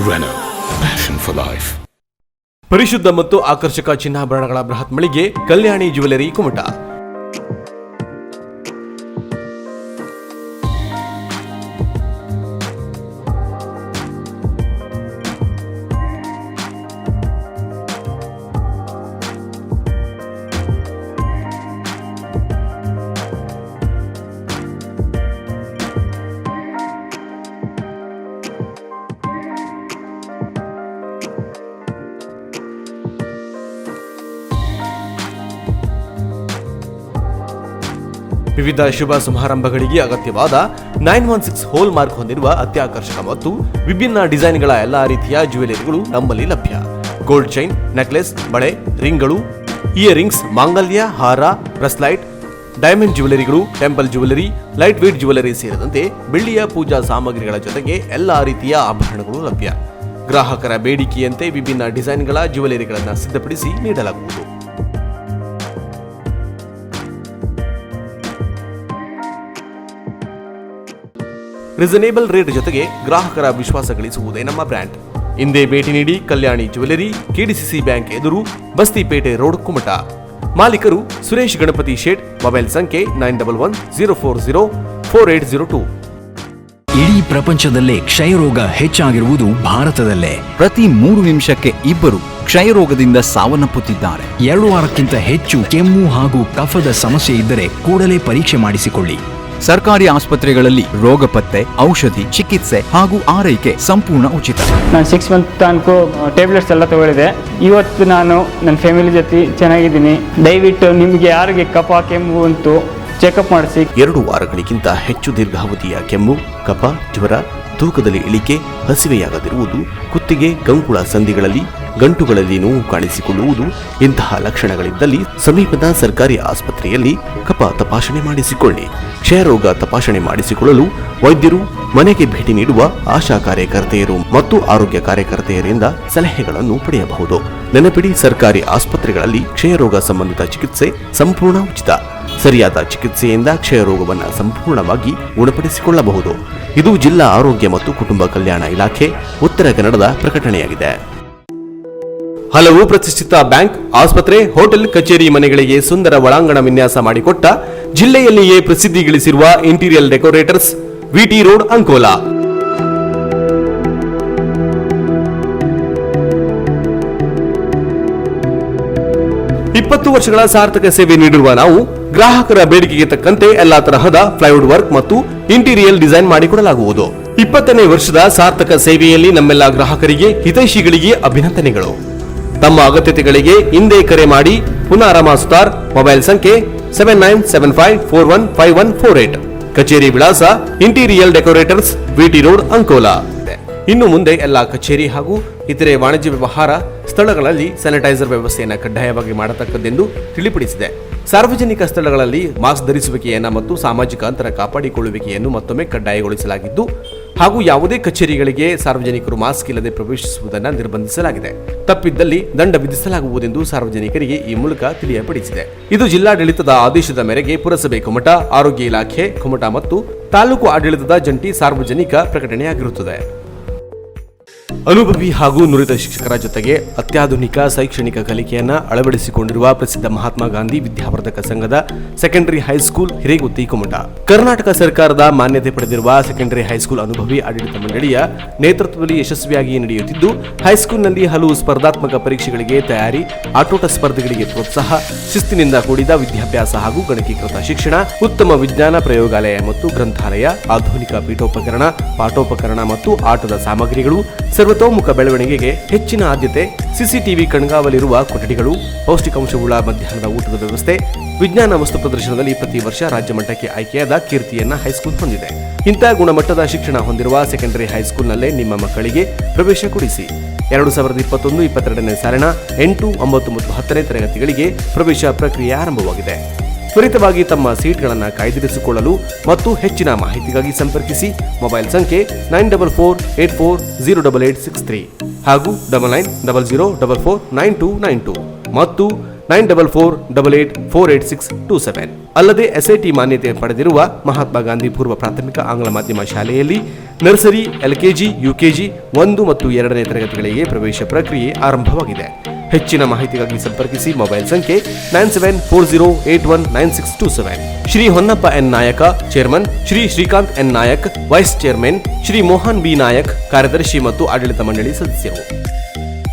Renault, passion for life. ಪರಿಶುದ್ಧ ಮತ್ತು ಆಕರ್ಷಕ ಚಿನ್ನಾಭರಣಗಳ ಬೃಹತ್ ಮಳಿಗೆ ಕಲ್ಯಾಣಿ ಜ್ಯುವೆಲರಿ ಕುಮಟಾ. ವಿವಿಧ ಶುಭ ಸಮಾರಂಭಗಳಿಗೆ ಅಗತ್ಯವಾದ 916 ಹೋಲ್ ಮಾರ್ಕ್ ಹೊಂದಿರುವ ಅತ್ಯಾಕರ್ಷಕ ಮತ್ತು ವಿಭಿನ್ನ ಡಿಸೈನ್ಗಳ ಎಲ್ಲಾ ರೀತಿಯ ಜ್ಯುವೆಲರಿಗಳು ನಮ್ಮಲ್ಲಿ ಲಭ್ಯ. ಗೋಲ್ಡ್ ಚೈನ್, ನೆಕ್ಲೆಸ್, ಬಳೆ, ರಿಂಗ್ಗಳು, ಇಯರಿಂಗ್ಸ್, ಮಾಂಗಲ್ಯ, ಹಾರ, ಬ್ರೆಸ್ಲೈಟ್, ಡೈಮಂಡ್ ಜ್ಯುವೆಲರಿಗಳು, temple jewellery, light weight jewellery ಸೇರಿದಂತೆ ಬೆಳ್ಳಿಯ ಪೂಜಾ ಸಾಮಗ್ರಿಗಳ ಜೊತೆಗೆ ಎಲ್ಲಾ ರೀತಿಯ ಆಭರಣಗಳು ಲಭ್ಯ. ಗ್ರಾಹಕರ ಬೇಡಿಕೆಯಂತೆ ವಿಭಿನ್ನ ಡಿಸೈನ್ಗಳ ಜ್ಯುವೆಲರಿಗಳನ್ನು ಸಿದ್ಧಪಡಿಸಿ ನೀಡಲಾಗುವುದು. ರೀಸನೇಬಲ್ ರೇಟ್ ಜೊತೆಗೆ ಗ್ರಾಹಕರ ವಿಶ್ವಾಸ ಗಳಿಸುವುದೇ ನಮ್ಮ ಬ್ರ್ಯಾಂಡ್. ಹಿಂದೆ ಭೇಟಿ ನೀಡಿ. ಕಲ್ಯಾಣಿ ಜ್ಯುವೆಲರಿ, ಕೆಡಿಸಿಸಿ ಬ್ಯಾಂಕ್ ಎದುರು, ಬಸ್ತಿಪೇಟೆ ರೋಡ್, ಕುಮಟಾ. ಮಾಲೀಕರು ಸುರೇಶ್ ಗಣಪತಿ ಶೇಟ್. ಮೊಬೈಲ್ ಸಂಖ್ಯೆ 9104048002. ಇಡೀ ಪ್ರಪಂಚದಲ್ಲೇ ಕ್ಷಯರೋಗ ಹೆಚ್ಚಾಗಿರುವುದು ಭಾರತದಲ್ಲೇ. ಪ್ರತಿ 3 ನಿಮಿಷಕ್ಕೆ ಇಬ್ಬರು ಕ್ಷಯರೋಗದಿಂದ ಸಾವನ್ನಪ್ಪುತ್ತಿದ್ದಾರೆ. 2 ವಾರಕ್ಕಿಂತ ಹೆಚ್ಚು ಕೆಮ್ಮು ಹಾಗೂ ಕಫದ ಸಮಸ್ಯೆ ಇದ್ದರೆ ಕೂಡಲೇ ಪರೀಕ್ಷೆ ಮಾಡಿಸಿಕೊಳ್ಳಿ. ಸರ್ಕಾರಿ ಆಸ್ಪತ್ರೆಗಳಲ್ಲಿ ರೋಗ ಪತ್ತೆ, ಔಷಧಿ, ಚಿಕಿತ್ಸೆ ಹಾಗೂ ಆರೈಕೆ ಸಂಪೂರ್ಣ ಉಚಿತ. ನಾನು 6 ಮಂತ್ ತನಕ ಟ್ಯಾಬ್ಲೆಟ್ಸ್ ಎಲ್ಲ ತಗೊಳ್ಳಿದೆ. ಇವತ್ತು ನಾನು ನನ್ನ ಫ್ಯಾಮಿಲಿ ಜೊತೆ ಚೆನ್ನಾಗಿದ್ದೀನಿ. ದಯವಿಟ್ಟು ನಿಮಗೆ ಯಾರಿಗೆ ಕಫ, ಕೆಮ್ಮು ಅಂತು ಚೆಕಪ್ ಮಾಡಿಸಿ. 2 ವಾರಗಳಿಗಿಂತ ಹೆಚ್ಚು ದೀರ್ಘಾವಧಿಯ ಕೆಮ್ಮು, ಕಫ, ಜ್ವರ, ತೂಕದಲ್ಲಿ ಇಳಿಕೆ, ಹಸಿವೆಯಾಗದಿರುವುದು, ಕುತ್ತಿಗೆ, ಕಂಕುಳ ಸಂಧಿಗಳಲ್ಲಿ, ಗಂಟುಗಳಲ್ಲಿ ನೋವು ಕಾಣಿಸಿಕೊಳ್ಳುವುದು ಇಂತಹ ಲಕ್ಷಣಗಳಿದ್ದಲ್ಲಿ ಸಮೀಪದ ಸರ್ಕಾರಿ ಆಸ್ಪತ್ರೆಯಲ್ಲಿ ಕಫ ತಪಾಸಣೆ ಮಾಡಿಸಿಕೊಳ್ಳಿ. ಕ್ಷಯರೋಗ ತಪಾಸಣೆ ಮಾಡಿಸಿಕೊಳ್ಳಲು ವೈದ್ಯರು, ಮನೆಗೆ ಭೇಟಿ ನೀಡುವ ಆಶಾ ಕಾರ್ಯಕರ್ತೆಯರು ಮತ್ತು ಆರೋಗ್ಯ ಕಾರ್ಯಕರ್ತೆಯರಿಂದ ಸಲಹೆಗಳನ್ನು ಪಡೆಯಬಹುದು. ನೆನಪಿಡಿ, ಸರ್ಕಾರಿ ಆಸ್ಪತ್ರೆಗಳಲ್ಲಿ ಕ್ಷಯರೋಗ ಸಂಬಂಧಿತ ಚಿಕಿತ್ಸೆ ಸಂಪೂರ್ಣ ಉಚಿತ. ಸರಿಯಾದ ಚಿಕಿತ್ಸೆಯಿಂದ ಕ್ಷಯರೋಗವನ್ನು ಸಂಪೂರ್ಣವಾಗಿ ಗುಣಪಡಿಸಿಕೊಳ್ಳಬಹುದು. ಇದು ಜಿಲ್ಲಾ ಆರೋಗ್ಯ ಮತ್ತು ಕುಟುಂಬ ಕಲ್ಯಾಣ ಇಲಾಖೆ, ಉತ್ತರ ಕನ್ನಡದ ಪ್ರಕಟಣೆಯಾಗಿದೆ. ಹಲವು ಪ್ರತಿಷ್ಠಿತ ಬ್ಯಾಂಕ್, ಆಸ್ಪತ್ರೆ, ಹೋಟೆಲ್, ಕಚೇರಿ ಮನೆಗಳಿಗೆ ಸುಂದರ ಒಳಾಂಗಣ ವಿನ್ಯಾಸ ಮಾಡಿಕೊಟ್ಟ ಜಿಲ್ಲೆಯಲ್ಲಿಯೇ ಪ್ರಸಿದ್ಧಿ ಗಳಿಸಿರುವ interior decorators, VT road, Ankola. ಇಪ್ಪತ್ತು ವರ್ಷಗಳ ಸಾರ್ಥಕ ಸೇವೆ ನೀಡಿರುವ ನಾವು ಗ್ರಾಹಕರ ಬೇಡಿಕೆಗೆ ತಕ್ಕಂತೆ ಎಲ್ಲಾ ತರಹದ ಪ್ಲೈವುಡ್ ವರ್ಕ್ ಮತ್ತು ಇಂಟೀರಿಯರ್ ಡಿಸೈನ್ ಮಾಡಿಕೊಡಲಾಗುವುದು. 20ನೇ ವರ್ಷದ ಸಾರ್ಥಕ ಸೇವೆಯಲ್ಲಿ ನಮ್ಮೆಲ್ಲ ಗ್ರಾಹಕರಿಗೆ, ಹಿತೈಷಿಗಳಿಗೆ ಅಭಿನಂದನೆಗಳು. ತಮ್ಮ ಅಗತ್ಯತೆಗಳಿಗೆ ಹಿಂದೆ ಕರೆ ಮಾಡಿ. ಪುನಾರಮ ಸುತಾರ್. ಮೊಬೈಲ್ ಸಂಖ್ಯೆ 7975415148. ಕಚೇರಿ ವಿಳಾಸ interior decorators, VT road, Ankola. ಇನ್ನು ಮುಂದೆ ಎಲ್ಲ ಕಚೇರಿ ಹಾಗೂ ಇತರೆ ವಾಣಿಜ್ಯ ವ್ಯವಹಾರ ಸ್ಥಳಗಳಲ್ಲಿ ಸ್ಯಾನಿಟೈಸರ್ ವ್ಯವಸ್ಥೆಯನ್ನು ಕಡ್ಡಾಯವಾಗಿ ಮಾಡತಕ್ಕದ್ದೆಂದು ತಿಳಿಪಡಿಸಿದೆ. ಸಾರ್ವಜನಿಕ ಸ್ಥಳಗಳಲ್ಲಿ ಮಾಸ್ಕ್ ಧರಿಸುವಿಕೆಯನ್ನು ಮತ್ತು ಸಾಮಾಜಿಕ ಅಂತರ ಕಾಪಾಡಿಕೊಳ್ಳುವಿಕೆಯನ್ನು ಮತ್ತೊಮ್ಮೆ ಕಡ್ಡಾಯಗೊಳಿಸಲಾಗಿದ್ದು, ಹಾಗೂ ಯಾವುದೇ ಕಚೇರಿಗಳಿಗೆ ಸಾರ್ವಜನಿಕರು ಮಾಸ್ಕ್ ಇಲ್ಲದೆ ಪ್ರವೇಶಿಸುವುದನ್ನು ನಿರ್ಬಂಧಿಸಲಾಗಿದೆ. ತಪ್ಪಿದ್ದಲ್ಲಿ ದಂಡ ವಿಧಿಸಲಾಗುವುದೆಂದು ಸಾರ್ವಜನಿಕರಿಗೆ ಈ ಮೂಲಕ ತಿಳಿಯಪಡಿಸಿದೆ. ಇದು ಜಿಲ್ಲಾಡಳಿತದ ಆದೇಶದ ಮೇರೆಗೆ ಪುರಸಭೆ ಕುಮಟಾ, ಆರೋಗ್ಯ ಇಲಾಖೆ ಕುಮಟಾ ಮತ್ತು ತಾಲೂಕು ಆಡಳಿತದ ಜಂಟಿ ಸಾರ್ವಜನಿಕ ಪ್ರಕಟಣೆಯಾಗಿರುತ್ತದೆ. ಅನುಭವಿ ಹಾಗೂ ನುರಿತ ಶಿಕ್ಷಕರ ಜೊತೆಗೆ ಅತ್ಯಾಧುನಿಕ ಶೈಕ್ಷಣಿಕ ಕಲಿಕೆಯನ್ನು ಅಳವಡಿಸಿಕೊಂಡಿರುವ ಪ್ರಸಿದ್ಧ ಮಹಾತ್ಮ ಗಾಂಧಿ ವಿದ್ಯಾವರ್ಧಕ ಸಂಘದ ಸೆಕೆಂಡರಿ ಹೈಸ್ಕೂಲ್ ಹಿರೇಗುತ್ತಿ ಕುಮಟ ಕರ್ನಾಟಕ ಸರ್ಕಾರದ ಮಾನ್ಯತೆ ಪಡೆದಿರುವ ಸೆಕೆಂಡರಿ ಹೈಸ್ಕೂಲ್ ಅನುಭವಿ ಆಡಳಿತ ಮಂಡಳಿಯ ನೇತೃತ್ವದಲ್ಲಿ ಯಶಸ್ವಿಯಾಗಿ ನಡೆಯುತ್ತಿದ್ದು ಹೈಸ್ಕೂಲ್ನಲ್ಲಿ ಹಲವು ಸ್ಪರ್ಧಾತ್ಮಕ ಪರೀಕ್ಷೆಗಳಿಗೆ ತಯಾರಿ, ಆಟೋಟ ಸ್ಪರ್ಧೆಗಳಿಗೆ ಪ್ರೋತ್ಸಾಹ, ಶಿಸ್ತಿನಿಂದ ಕೂಡಿದ ವಿದ್ಯಾಭ್ಯಾಸ ಹಾಗೂ ಗಣಕೀಕೃತ ಶಿಕ್ಷಣ, ಉತ್ತಮ ವಿಜ್ಞಾನ ಪ್ರಯೋಗಾಲಯ ಮತ್ತು ಗ್ರಂಥಾಲಯ, ಆಧುನಿಕ ಪೀಠೋಪಕರಣ, ಪಾಠೋಪಕರಣ ಮತ್ತು ಆಟದ ಸಾಮಗ್ರಿಗಳು, ಸರ್ವತೋಮುಖ ಬೆಳವಣಿಗೆಗೆ ಹೆಚ್ಚಿನ ಆದ್ಯತೆ, ಸಿಸಿಟಿವಿ ಕಣ್ಗಾವಲಿರುವ ಕೊಠಡಿಗಳು, ಪೌಷ್ಟಿಕಾಂಶವುಳ್ಳ ಮಧ್ಯಾಹ್ನದ ಊಟದ ವ್ಯವಸ್ಥೆ, ವಿಜ್ಞಾನ ವಸ್ತು ಪ್ರದರ್ಶನದಲ್ಲಿ ಪ್ರತಿ ವರ್ಷ ರಾಜ್ಯ ಮಟ್ಟಕ್ಕೆ ಆಯ್ಕೆಯಾದ ಕೀರ್ತಿಯನ್ನ ಹೈಸ್ಕೂಲ್ ಹೊಂದಿದೆ. ಇಂಥ ಗುಣಮಟ್ಟದ ಶಿಕ್ಷಣ ಹೊಂದಿರುವ ಸೆಕೆಂಡರಿ ಹೈಸ್ಕೂಲ್ನಲ್ಲೇ ನಿಮ್ಮ ಮಕ್ಕಳಿಗೆ ಪ್ರವೇಶ ಕೊಡಿಸಿ. 2021-22ನೇ ಸಾಲಿನ 8, 9 ಮತ್ತು 10ನೇ ತರಗತಿಗಳಿಗೆ ಪ್ರವೇಶ ಪ್ರಕ್ರಿಯೆ ಆರಂಭವಾಗಿದೆ. ತ್ವರಿತವಾಗಿ ತಮ್ಮ ಸೀಟ್ಗಳನ್ನು ಕಾಯ್ದಿರಿಸಿಕೊಳ್ಳಲು ಮತ್ತು ಹೆಚ್ಚಿನ ಮಾಹಿತಿಗಾಗಿ ಸಂಪರ್ಕಿಸಿ. ಮೊಬೈಲ್ ಸಂಖ್ಯೆ 9448408863 ಹಾಗೂ 9900449292 ಮತ್ತು 9448848627. ಅಲ್ಲದೆ SIT ಮಾನ್ಯತೆ ಪಡೆದಿರುವ ಮಹಾತ್ಮ ಗಾಂಧಿ ಪೂರ್ವ ಪ್ರಾಥಮಿಕ ಆಂಗ್ಲ ಮಾಧ್ಯಮ ಶಾಲೆಯಲ್ಲಿ ನರ್ಸರಿ, LKG, UKG 1 ಮತ್ತು 2ನೇ ತರಗತಿಗಳಿಗೆ ಪ್ರವೇಶ ಪ್ರಕ್ರಿಯೆ ಆರಂಭವಾಗಿದೆ. ಹೆಚ್ಚಿನ ಮಾಹಿತಿಗಾಗಿ ಸಂಪರ್ಕಿಸಿ. ಮೊಬೈಲ್ ಸಂಖ್ಯೆ 9740819627. Shri Honnappa N Nayaka chairman, Shri Shrikanth N Nayak vice chairman, Shri Mohan B Nayak ಕಾರ್ಯದರ್ಶಿ ಮತ್ತು ಆಡಳಿತ ಮಂಡಳಿ ಸದಸ್ಯರು.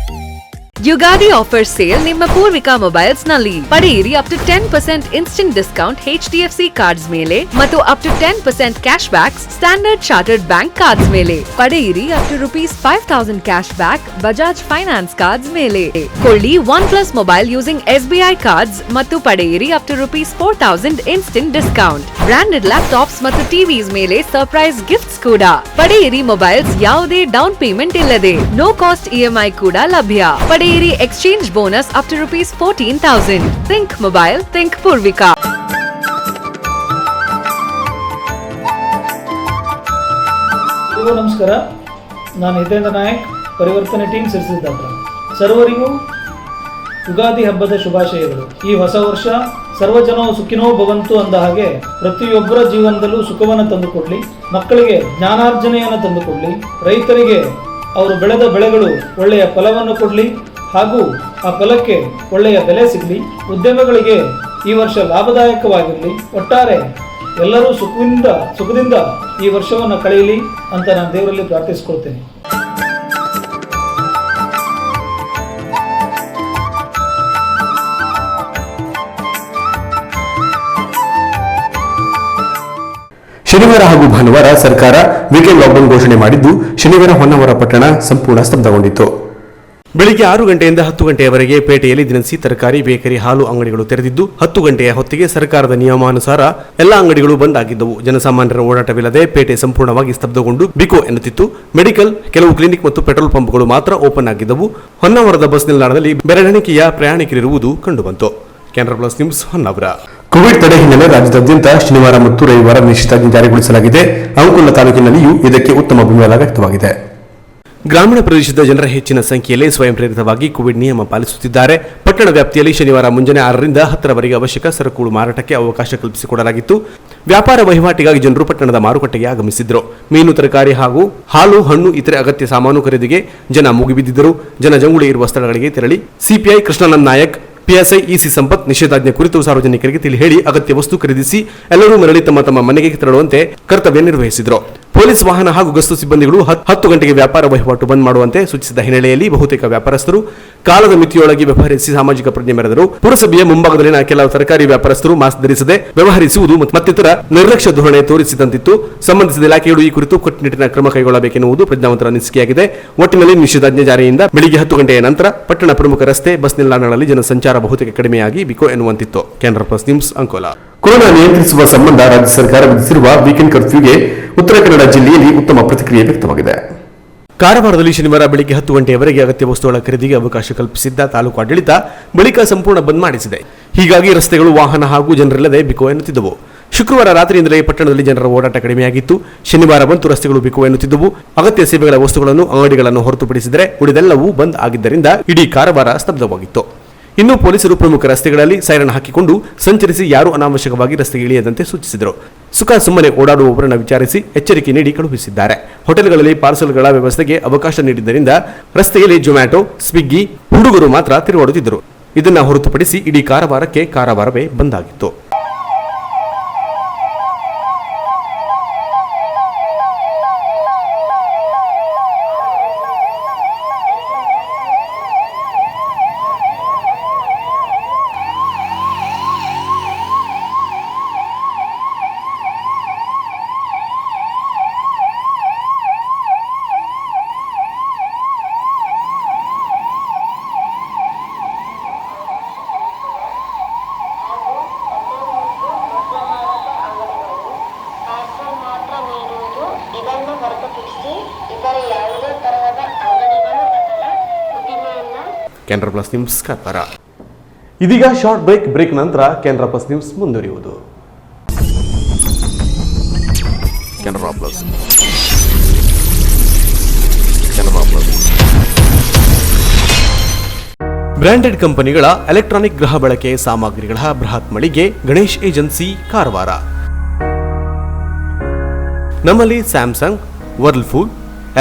ಯುಗಾದಿ ಆಫರ್ ಸೇಲ್ ನಿಮ್ಮ ಪೂರ್ವಿಕಾ ಮೊಬೈಲ್ಸ್ ನಲ್ಲಿ ಪಡೆಯಿರಿ up to 10% instant discount HDFC cards ಮೇಲೆ ಮತ್ತು up to 10% cash back Standard Chartered bank cards ಮೇಲೆ. ಪಡೆಯಿರಿ up to ₹5,000 cash back Bajaj finance cards ಮೇಲೆ. ಕೊಳ್ಳಿ OnePlus mobile using SBI cards ಮತ್ತು ಪಡೆಯಿರಿ up to ₹4,000 instant discount. Branded laptops ಮತ್ತು TVs ಮೇಲೆ ಸರ್ಪ್ರೈಸ್ ಗಿಫ್ಟ್ಸ್ ಕೂಡ. ಪಡೆಯಿರಿ ಮೊಬೈಲ್ಸ್ ಯಾವುದೇ ಡೌನ್ ಪೇಮೆಂಟ್ ಇಲ್ಲದೆ. ನೋ ಕಾಸ್ಟ್ EMI ಕೂಡ ಲಭ್ಯ. Exchange bonus up to ₹14,000. Think mobile, think Poorvika. ನಮಸ್ಕಾರ, ನಾನು ಹಿತೇಂದ್ರ ನಾಯಕ್, ಪರಿವರ್ತನೆ ಟೀಮ್ ಸಿರಿಸಿದ್ದಾಪುರ. ಸರ್ವರಿಗೂ ಯುಗಾದಿ ಹಬ್ಬದ ಶುಭಾಶಯಗಳು. ಈ ಹೊಸ ವರ್ಷ ಸರ್ವಜನೋ ಸುಖಿನೋ ಭವಂತು ಅಂದ ಹಾಗೆ ಪ್ರತಿಯೊಬ್ಬರ ಜೀವನದಲ್ಲೂ ಸುಖವನ್ನು ತಂದುಕೊಡ್ಲಿ, ಮಕ್ಕಳಿಗೆ ಜ್ಞಾನಾರ್ಜನೆಯನ್ನು ತಂದುಕೊಡ್ಲಿ, ರೈತರಿಗೆ ಅವರು ಬೆಳೆದ ಬೆಳೆಗಳು ಒಳ್ಳೆಯ ಫಲವನ್ನು ಕೊಡಲಿ ಹಾಗೂ ಆ ಫಲಕ್ಕೆ ಒಳ್ಳೆಯ ಬೆಲೆ ಸಿಗಲಿ, ಉದ್ಯಮಗಳಿಗೆ ಈ ವರ್ಷ ಲಾಭದಾಯಕವಾಗಿರಲಿ, ಒಟ್ಟಾರೆ ಎಲ್ಲರೂ ಸುಖದಿಂದ ಈ ವರ್ಷವನ್ನು ಕಳೆಯಲಿ ಅಂತ ನಾನು ದೇವರಲ್ಲಿ ಪ್ರಾರ್ಥಿಸಿಕೊಳ್ತೇನೆ. ಶನಿವಾರ ಹಾಗೂ ಭಾನುವಾರ ಸರ್ಕಾರ ವೀಕೆಂಡ್ ಲಾಕ್ಡೌನ್ ಘೋಷಣೆ ಮಾಡಿದ್ದು ಶನಿವಾರ ಹೊನ್ನಾವರ ಪಟ್ಟಣ ಸಂಪೂರ್ಣ ಸ್ತಬ್ಧಗೊಂಡಿತ್ತು. ಬೆಳಿಗ್ಗೆ 6 ಗಂಟೆಯಿಂದ 10 ಗಂಟೆಯವರೆಗೆ ಪೇಟೆಯಲ್ಲಿ ದಿನಸಿ, ತರಕಾರಿ, ಬೇಕರಿ, ಹಾಲು ಅಂಗಡಿಗಳು ತೆರೆದಿದ್ದು 10 ಗಂಟೆಯ ಹೊತ್ತಿಗೆ ಸರ್ಕಾರದ ನಿಯಮಾನುಸಾರ ಎಲ್ಲ ಅಂಗಡಿಗಳು ಬಂದ್ ಆಗಿದ್ದವು. ಜನಸಾಮಾನ್ಯರ ಓಡಾಟವಿಲ್ಲದೆ ಪೇಟೆ ಸಂಪೂರ್ಣವಾಗಿ ಸ್ತಬ್ಧಗೊಂಡು ಬಿಕೋ ಎನ್ನುತ್ತಿತ್ತು. ಮೆಡಿಕಲ್, ಕೆಲವು ಕ್ಲಿನಿಕ್ ಮತ್ತು ಪೆಟ್ರೋಲ್ ಪಂಪ್ಗಳು ಮಾತ್ರ ಓಪನ್ ಆಗಿದ್ದವು. ಹೊನ್ನಾವರದ ಬಸ್ ನಿಲ್ದಾಣದಲ್ಲಿ ಬೆರಳೆಣಿಕೆಯ ಪ್ರಯಾಣಿಕರಿರುವುದು ಕಂಡುಬಂತು. Canara plus news Honnavar. Covid ತಡೆ ಹಿನ್ನೆಲೆ ರಾಜ್ಯದಾದ್ಯಂತ ಶನಿವಾರ ಮತ್ತು ರವಿವಾರ ನಿಷೇಧಾಜ್ಞೆ ಜಾರಿಗೊಳಿಸಲಾಗಿದೆ. ಅಂಕೋಲ ತಾಲೂಕಿನಲ್ಲಿಯೂ ಇದಕ್ಕೆ ಉತ್ತಮ ಬೆಂಬಲ ವ್ಯಕ್ತವಾಗಿದೆ. ಗ್ರಾಮೀಣ ಪ್ರದೇಶದ ಜನರ ಹೆಚ್ಚಿನ ಸಂಖ್ಯೆಯಲ್ಲಿ ಸ್ವಯಂ ಪ್ರೇರಿತವಾಗಿ ಕೋವಿಡ್ ನಿಯಮ ಪಾಲಿಸುತ್ತಿದ್ದಾರೆ. ಪಟ್ಟಣ ವ್ಯಾಪ್ತಿಯಲ್ಲಿ ಶನಿವಾರ ಮುಂಜಾನೆ 6ರಿಂದ 10ರವರೆಗೆ ಅವಶ್ಯಕ ಸರಕುಗಳು ಮಾರಾಟಕ್ಕೆ ಅವಕಾಶ ಕಲ್ಪಿಸಿಕೊಡಲಾಗಿತ್ತು. ವ್ಯಾಪಾರ ವಹಿವಾಟಿಗಾಗಿ ಜನರು ಪಟ್ಟಣದ ಮಾರುಕಟ್ಟೆಗೆ ಆಗಮಿಸಿದ್ದರು. ಮೀನು, ತರಕಾರಿ ಹಾಗೂ ಹಾಲು, ಹಣ್ಣು, ಇತರೆ ಅಗತ್ಯ ಸಾಮಾನು ಖರೀದಿಗೆ ಜನ ಮುಗಿಬಿದ್ದಿದ್ದರು. ಜನಜಂಗುಳಿ ಇರುವ ಸ್ಥಳಗಳಿಗೆ ತೆರಳಿ CPI Krishnanand Nayak, PSI EC Sampath ನಿಷೇಧಾಜ್ಞೆ ಕುರಿತು ಸಾರ್ವಜನಿಕರಿಗೆ ತಿಳಿ ಹೇಳಿ ಅಗತ್ಯ ವಸ್ತು ಖರೀದಿಸಿ ಎಲ್ಲರೂ ಮರಳಿ ತಮ್ಮ ತಮ್ಮ ಮನೆಗೆ ತೆರಳುವಂತೆ ಕರ್ತವ್ಯ ನಿರ್ವಹಿಸಿದರು. ಪೊಲೀಸ್ ವಾಹನ ಹಾಗೂ ಗಸ್ತು ಸಿಬ್ಬಂದಿಗಳು 10 ಗಂಟೆಗೆ ವ್ಯಾಪಾರ ವಹಿವಾಟು ಬಂದ್ ಮಾಡುವಂತೆ ಸೂಚಿಸಿದ ಹಿನ್ನೆಲೆಯಲ್ಲಿ ಬಹುತೇಕ ವ್ಯಾಪಾರಸ್ಥರು ಕಾಲದ ಮಿತಿಯೊಳಗೆ ವ್ಯವಹರಿಸಿ ಸಾಮಾಜಿಕ ಪ್ರಜ್ಞೆ ಮೆರೆದರು. ಪುರಸಭೆಯ ಮುಂಭಾಗದಲ್ಲಿನ ಕೆಲವು ತರಕಾರಿ ವ್ಯಾಪಾರಸ್ಥರು ಮಾಸ್ಕ್ ಧರಿಸದೆ ವ್ಯವಹರಿಸುವುದು ಮತ್ತಿತರ ನಿರ್ಲಕ್ಷ್ಯ ಧೋರಣೆ ತೋರಿಸಿದಂತಿತ್ತು. ಸಂಬಂಧಿಸಿದ ಇಲಾಖೆಗಳು ಈ ಕುರಿತು ಕಟ್ಟುನಿಟ್ಟಿನ ಕ್ರಮ ಕೈಗೊಳ್ಳಬೇಕೆನ್ನುವುದು ಪ್ರಜ್ಞಾವಂತರ ಅನಿಸಿಕೆಯಾಗಿದೆ. ಒಟ್ಟಿನಲ್ಲಿ ನಿಷೇಧಾಜ್ಞೆ ಜಾರಿಯಿಂದ ಬೆಳಿಗ್ಗೆ 10 ಗಂಟೆಯ ನಂತರ ಪಟ್ಟಣ ಪ್ರಮುಖ ರಸ್ತೆ, ಬಸ್ ನಿಲ್ದಾಣಗಳಲ್ಲಿ ಜನಸಂಚಾರ ಬಹುತೇಕ ಕಡಿಮೆಯಾಗಿ ಬಿಕೋ ಎನ್ನುವಂತಿತ್ತು. Canara plus news Ankola. Corona ನಿಯಂತ್ರಿಸುವ ಸಂಬಂಧ ರಾಜ್ಯ ಸರ್ಕಾರ ವಿಧಿಸಿರುವ ವೀಕೆಂಡ್ ಕರ್ಫ್ಯೂಗೆ ಉತ್ತರ ಕನ್ನಡ ಜಿಲ್ಲೆಯಲ್ಲಿ ಉತ್ತಮ ಪ್ರತಿಕ್ರಿಯೆ ವ್ಯಕ್ತವಾಗಿದೆ. ಕಾರವಾರದಲ್ಲಿ ಶನಿವಾರ ಬೆಳಿಗ್ಗೆ 10 ಗಂಟೆಯವರೆಗೆ ಅಗತ್ಯ ವಸ್ತುಗಳ ಖರೀದಿಗೆ ಅವಕಾಶ ಕಲ್ಪಿಸಿದ್ದ ತಾಲೂಕು ಆಡಳಿತ ಬಳಿಕ ಸಂಪೂರ್ಣ ಬಂದ್ ಮಾಡಿಸಿದೆ. ಹೀಗಾಗಿ ರಸ್ತೆಗಳು ವಾಹನ ಹಾಗೂ ಜನರಿಲ್ಲದೆ ಬಿಕೋ ಎನ್ನುತ್ತಿದ್ದವು. ಶುಕ್ರವಾರ ರಾತ್ರಿಯಿಂದಲೇ ಪಟ್ಟಣದಲ್ಲಿ ಜನರ ಓಡಾಟ ಕಡಿಮೆಯಾಗಿತ್ತು. ಶನಿವಾರ ಬಂತು ರಸ್ತೆಗಳು ಬಿಕೋ ಎನ್ನುತ್ತಿದ್ದವು. ಅಗತ್ಯ ಸೇವೆಗಳ ವಸ್ತುಗಳನ್ನು, ಅಂಗಡಿಗಳನ್ನು ಹೊರತುಪಡಿಸಿದರೆ ಉಳಿದೆಲ್ಲವೂ ಬಂದ್ ಆಗಿದ್ದರಿಂದ ಇಡೀ ಕಾರವಾರ ಸ್ತಬ್ಧವಾಗಿತ್ತು. ಇನ್ನು ಪೊಲೀಸರು ಪ್ರಮುಖ ರಸ್ತೆಗಳಲ್ಲಿ ಸೈರನ್ ಹಾಕಿಕೊಂಡು ಸಂಚರಿಸಿ ಯಾರು ಅನಾವಶ್ಯಕವಾಗಿ ರಸ್ತೆಗೆ ಇಳಿಯದಂತೆ ಸೂಚಿಸಿದರು. ಸುಖ ಸುಮ್ಮನೆ ಓಡಾಡುವವರನ್ನು ವಿಚಾರಿಸಿ ಎಚ್ಚರಿಕೆ ನೀಡಿ ಕಳುಹಿಸಿದ್ದಾರೆ. ಹೋಟೆಲ್ಗಳಲ್ಲಿ ಪಾರ್ಸಲ್ಗಳ ವ್ಯವಸ್ಥೆಗೆ ಅವಕಾಶ ನೀಡಿದ್ದರಿಂದ ರಸ್ತೆಯಲ್ಲಿ ಜೊಮ್ಯಾಟೊ, ಸ್ವಿಗ್ಗಿ, ಹುಡುಗರು ಮಾತ್ರ ತಿರುಗಾಡುತ್ತಿದ್ದರು. ಇದನ್ನ ಹೊರತುಪಡಿಸಿ ಇಡೀ ಕಾರವಾರಕ್ಕೆ ಕಾರವಾರವೇ ಬಂದಾಗಿತ್ತು. Canara plus news Karwar. ಇದೀಗ ಶಾರ್ಟ್ ಬ್ರೇಕ್ ನಂತರ ಕೆನರಾ ಪ್ಲಸ್ ನ್ಯೂಸ್ ಮುಂದುವರಿಯುವುದು. ಕೆನರಾ ಪ್ಲಸ್ ಬ್ರಾಂಡೆಡ್ ಕಂಪನಿಗಳ ಎಲೆಕ್ಟ್ರಾನಿಕ್ ಗೃಹ ಬಳಕೆ ಸಾಮಗ್ರಿಗಳ ಬೃಹತ್ ಮಳಿಗೆ ಗಣೇಶ್ ಏಜೆನ್ಸಿ ಕಾರವಾರ. ನಮ್ಮಲ್ಲಿ Samsung, Whirlpool,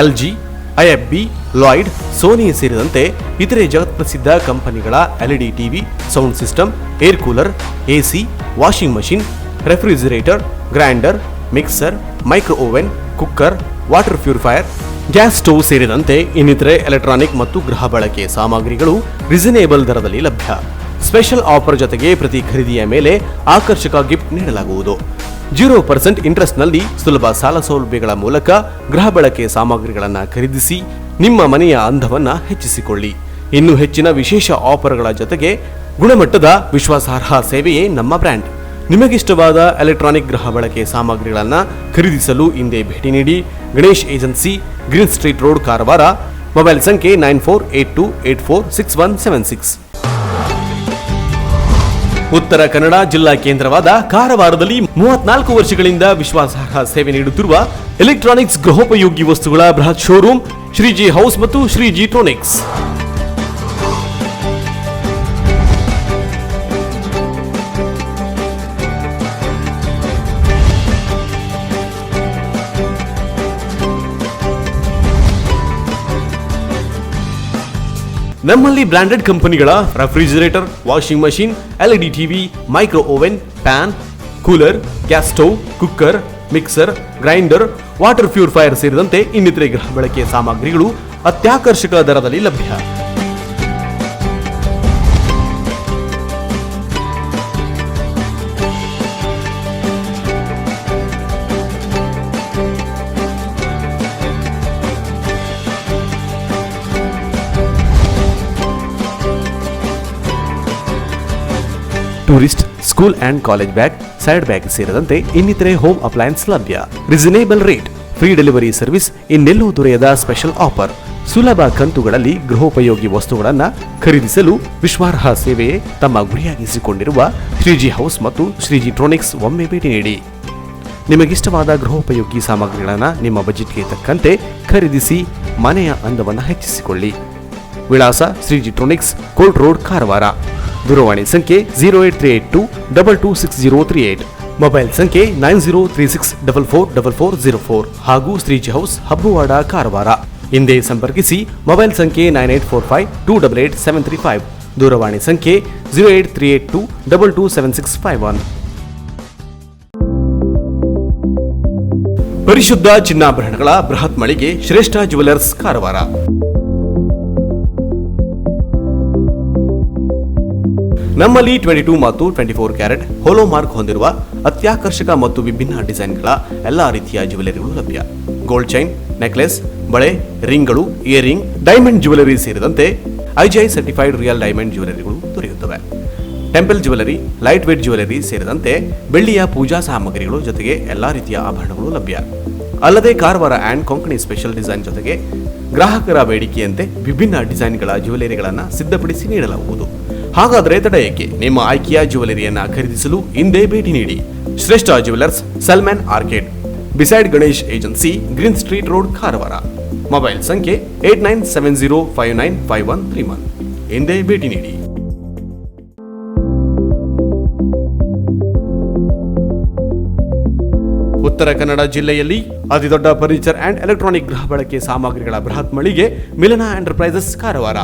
LG, IFB, Lloyd, Sony ಸೇರಿದಂತೆ ಇತರೆ ಜಗತ್ಪ್ರಸಿದ್ಧ ಕಂಪನಿಗಳ LED TV, sound system, air cooler, AC, washing machine, refrigerator, grinder, mixer, micro oven, cooker, water purifier, gas stove ಸೇರಿದಂತೆ ಇನ್ನಿತರೆ ಎಲೆಕ್ಟ್ರಾನಿಕ್ ಮತ್ತು ಗೃಹ ಬಳಕೆ ಸಾಮಗ್ರಿಗಳು ರೀಸನೇಬಲ್ ದರದಲ್ಲಿ ಲಭ್ಯ. ಸ್ಪೆಷಲ್ ಆಫರ್ ಜೊತೆಗೆ ಪ್ರತಿ ಖರೀದಿಯ ಮೇಲೆ ಆಕರ್ಷಕ ಗಿಫ್ಟ್ ನೀಡಲಾಗುವುದು. 0% ಇಂಟ್ರೆಸ್ಟ್ನಲ್ಲಿ ಸುಲಭ ಸಾಲ ಸೌಲಭ್ಯಗಳ ಮೂಲಕ ಗೃಹ ಬಳಕೆ ಸಾಮಗ್ರಿಗಳನ್ನು ಖರೀದಿಸಿ ನಿಮ್ಮ ಮನೆಯ ಅಂದವನ್ನು ಹೆಚ್ಚಿಸಿಕೊಳ್ಳಿ. ಇನ್ನು ಹೆಚ್ಚಿನ ವಿಶೇಷ ಆಫರ್ಗಳ ಜೊತೆಗೆ ಗುಣಮಟ್ಟದ ವಿಶ್ವಾಸಾರ್ಹ ಸೇವೆಯೇ ನಮ್ಮ ಬ್ರ್ಯಾಂಡ್. ನಿಮಗಿಷ್ಟವಾದ ಎಲೆಕ್ಟ್ರಾನಿಕ್ ಗೃಹ ಬಳಕೆ ಸಾಮಗ್ರಿಗಳನ್ನು ಖರೀದಿಸಲು ಹಿಂದೆ ಭೇಟಿ ನೀಡಿ. Ganesh agency, green street road, Karwar. Mobile ಸಂಖ್ಯೆ 9482846176. ಉತ್ತರ ಕನ್ನಡ ಜಿಲ್ಲಾ ಕೇಂದ್ರವಾದ ಕಾರವಾರದಲ್ಲಿ 34 ವರ್ಷಗಳಿಂದ ವಿಶ್ವಾಸಾರ್ಹ ಸೇವೆ ನೀಡುತ್ತಿರುವ ಎಲೆಕ್ಟ್ರಾನಿಕ್ಸ್ ಗೃಹೋಪಯೋಗಿ ವಸ್ತುಗಳ ಬೃಹತ್ ಶೋರೂಮ್ ಶ್ರೀಜಿ ಹೌಸ್ ಮತ್ತು ಶ್ರೀಜಿ ಟ್ರೋನಿಕ್ಸ್. ನಮ್ಮಲ್ಲಿ ಬ್ರಾಂಡೆಡ್ ಕಂಪನಿಗಳ refrigerator, washing machine, LED TV, micro oven, fan, cooler, gas stove, cooker, mixer, grinder, water purifier ಸೇರಿದಂತೆ ಇನ್ನಿತರೆ ಗೃಹ ಬಳಕೆ ಸಾಮಗ್ರಿಗಳು ಅತ್ಯಾಕರ್ಷಕ ದರದಲ್ಲಿ ಲಭ್ಯ. Tourist, school and college bag, side bag ಸೇರಿದಂತೆ ಇನ್ನಿತರೆ ಹೋಮ್ ಅಪ್ಲಯನ್ಸ್ ಲಭ್ಯ. Reasonable rate, free delivery service ಇನ್ನೆಲ್ಲೂ ದೊರೆಯದ ಸ್ಪೆಷಲ್ ಆಫರ್. ಸುಲಭ ಕಂತುಗಳಲ್ಲಿ ಗೃಹೋಪಯೋಗಿ ವಸ್ತುಗಳನ್ನು ಖರೀದಿಸಲು ವಿಶ್ವಾರ್ಹ ಸೇವೆಯೇ ತಮ್ಮ ಗುರಿಯಾಗಿಸಿಕೊಂಡಿರುವ ಶ್ರೀಜಿ ಹೌಸ್ ಮತ್ತು ಶ್ರೀಜಿ ಟ್ರೋನಿಕ್ಸ್ ಒಮ್ಮೆ ಭೇಟಿ ನೀಡಿ. ನಿಮಗಿಷ್ಟವಾದ ಗೃಹೋಪಯೋಗಿ ಸಾಮಗ್ರಿಗಳನ್ನು ನಿಮ್ಮ ಬಜೆಟ್ಗೆ ತಕ್ಕಂತೆ ಖರೀದಿಸಿ ಮನೆಯ ಅಂದವನ್ನು ಹೆಚ್ಚಿಸಿಕೊಳ್ಳಿ. ವಿಳಾಸ ಶ್ರೀಜಿ ಟ್ರೋನಿಕ್ಸ್, ಕೋಲ್ಟ್ ರೋಡ್, ಕಾರವಾರ. ದೂರವಾಣಿ ಸಂಖ್ಯೆ 08382226038. ಮೊಬೈಲ್ ಸಂಖ್ಯೆ 9036444404 ಹಾಗೂ ಶ್ರೀಜಿ ಹೌಸ್, ಹಬ್ಬುವಾಡ, ಕಾರವಾರ. ಹಿಂದೆ ಸಂಪರ್ಕಿಸಿ. ಮೊಬೈಲ್ ಸಂಖ್ಯೆ 9845288735. ದೂರವಾಣಿ ಸಂಖ್ಯೆ 08382227651. ಪರಿಶುದ್ಧ ಚಿನ್ನಾಭರಣಗಳ ಬೃಹತ್ ಮಳಿಗೆ ಶ್ರೇಷ್ಠ ಜುವೆಲರ್ಸ್, ಕಾರವಾರ. ನಮ್ಮಲ್ಲಿ 22 ಮತ್ತು 24 ಕ್ಯಾರೆಟ್ ಹೋಲೋ ಮಾರ್ಕ್ ಹೊಂದಿರುವ ಅತ್ಯಾಕರ್ಷಕ ಮತ್ತು ವಿಭಿನ್ನ ಡಿಸೈನ್ಗಳ ಎಲ್ಲಾ ರೀತಿಯ ಜ್ಯುವೆಲರಿಗಳು ಲಭ್ಯ. ಗೋಲ್ಡ್ ಚೈನ್, ನೆಕ್ಲೆಸ್, ಬಳೆ, ರಿಂಗ್ಗಳು, ಇಯರಿಂಗ್, ಡೈಮಂಡ್ ಜ್ಯುವೆಲರಿ ಸೇರಿದಂತೆ ಐಜಿಐ ಸರ್ಟಿಫೈಡ್ ರಿಯಲ್ ಡೈಮಂಡ್ ಜ್ಯುವೆಲರಿಗಳು ದೊರೆಯುತ್ತವೆ. Temple jewellery, light weight jewellery ಸೇರಿದಂತೆ ಬೆಳ್ಳಿಯ ಪೂಜಾ ಸಾಮಗ್ರಿಗಳು ಜೊತೆಗೆ ಎಲ್ಲಾ ರೀತಿಯ ಆಭರಣಗಳು ಲಭ್ಯ. ಅಲ್ಲದೆ Karwar and Konkani special design ಜೊತೆಗೆ ಗ್ರಾಹಕರ ಬೇಡಿಕೆಯಂತೆ ವಿಭಿನ್ನ ಡಿಸೈನ್ಗಳ ಜ್ಯುವೆಲರಿಗಳನ್ನು ಸಿದ್ಧಪಡಿಸಿ ನೀಡಲಾಗುವುದು. ಹಾಗಾದರೆ ತಡ ಏಕೆ? ನಿಮ್ಮ ಆಯ್ಕೆಯ ಜ್ಯುವೆಲರಿಯನ್ನ ಖರೀದಿಸಲು ಹಿಂದೆ ಭೇಟಿ ನೀಡಿ. ಶ್ರೇಷ್ಠ jewellers, Salman arcade, beside Ganesh agency, green street road, Karwar. Mobile ಸಂಖ್ಯೆ 8970595131. ಹಿಂದೆ ಭೇಟಿ ನೀಡಿ. ಉತ್ತರ ಕನ್ನಡ ಜಿಲ್ಲೆಯಲ್ಲಿ ಅತಿದೊಡ್ಡ ಫರ್ನಿಚರ್ ಅಂಡ್ ಎಲೆಕ್ಟ್ರಾನಿಕ್ ಗೃಹ ಬಳಕೆ ಸಾಮಗ್ರಿಗಳ ಬೃಹತ್ ಮಳಿಗೆ ಮಿಲನ ಎಂಟರ್ಪ್ರೈಸಸ್ ಕಾರವಾರ.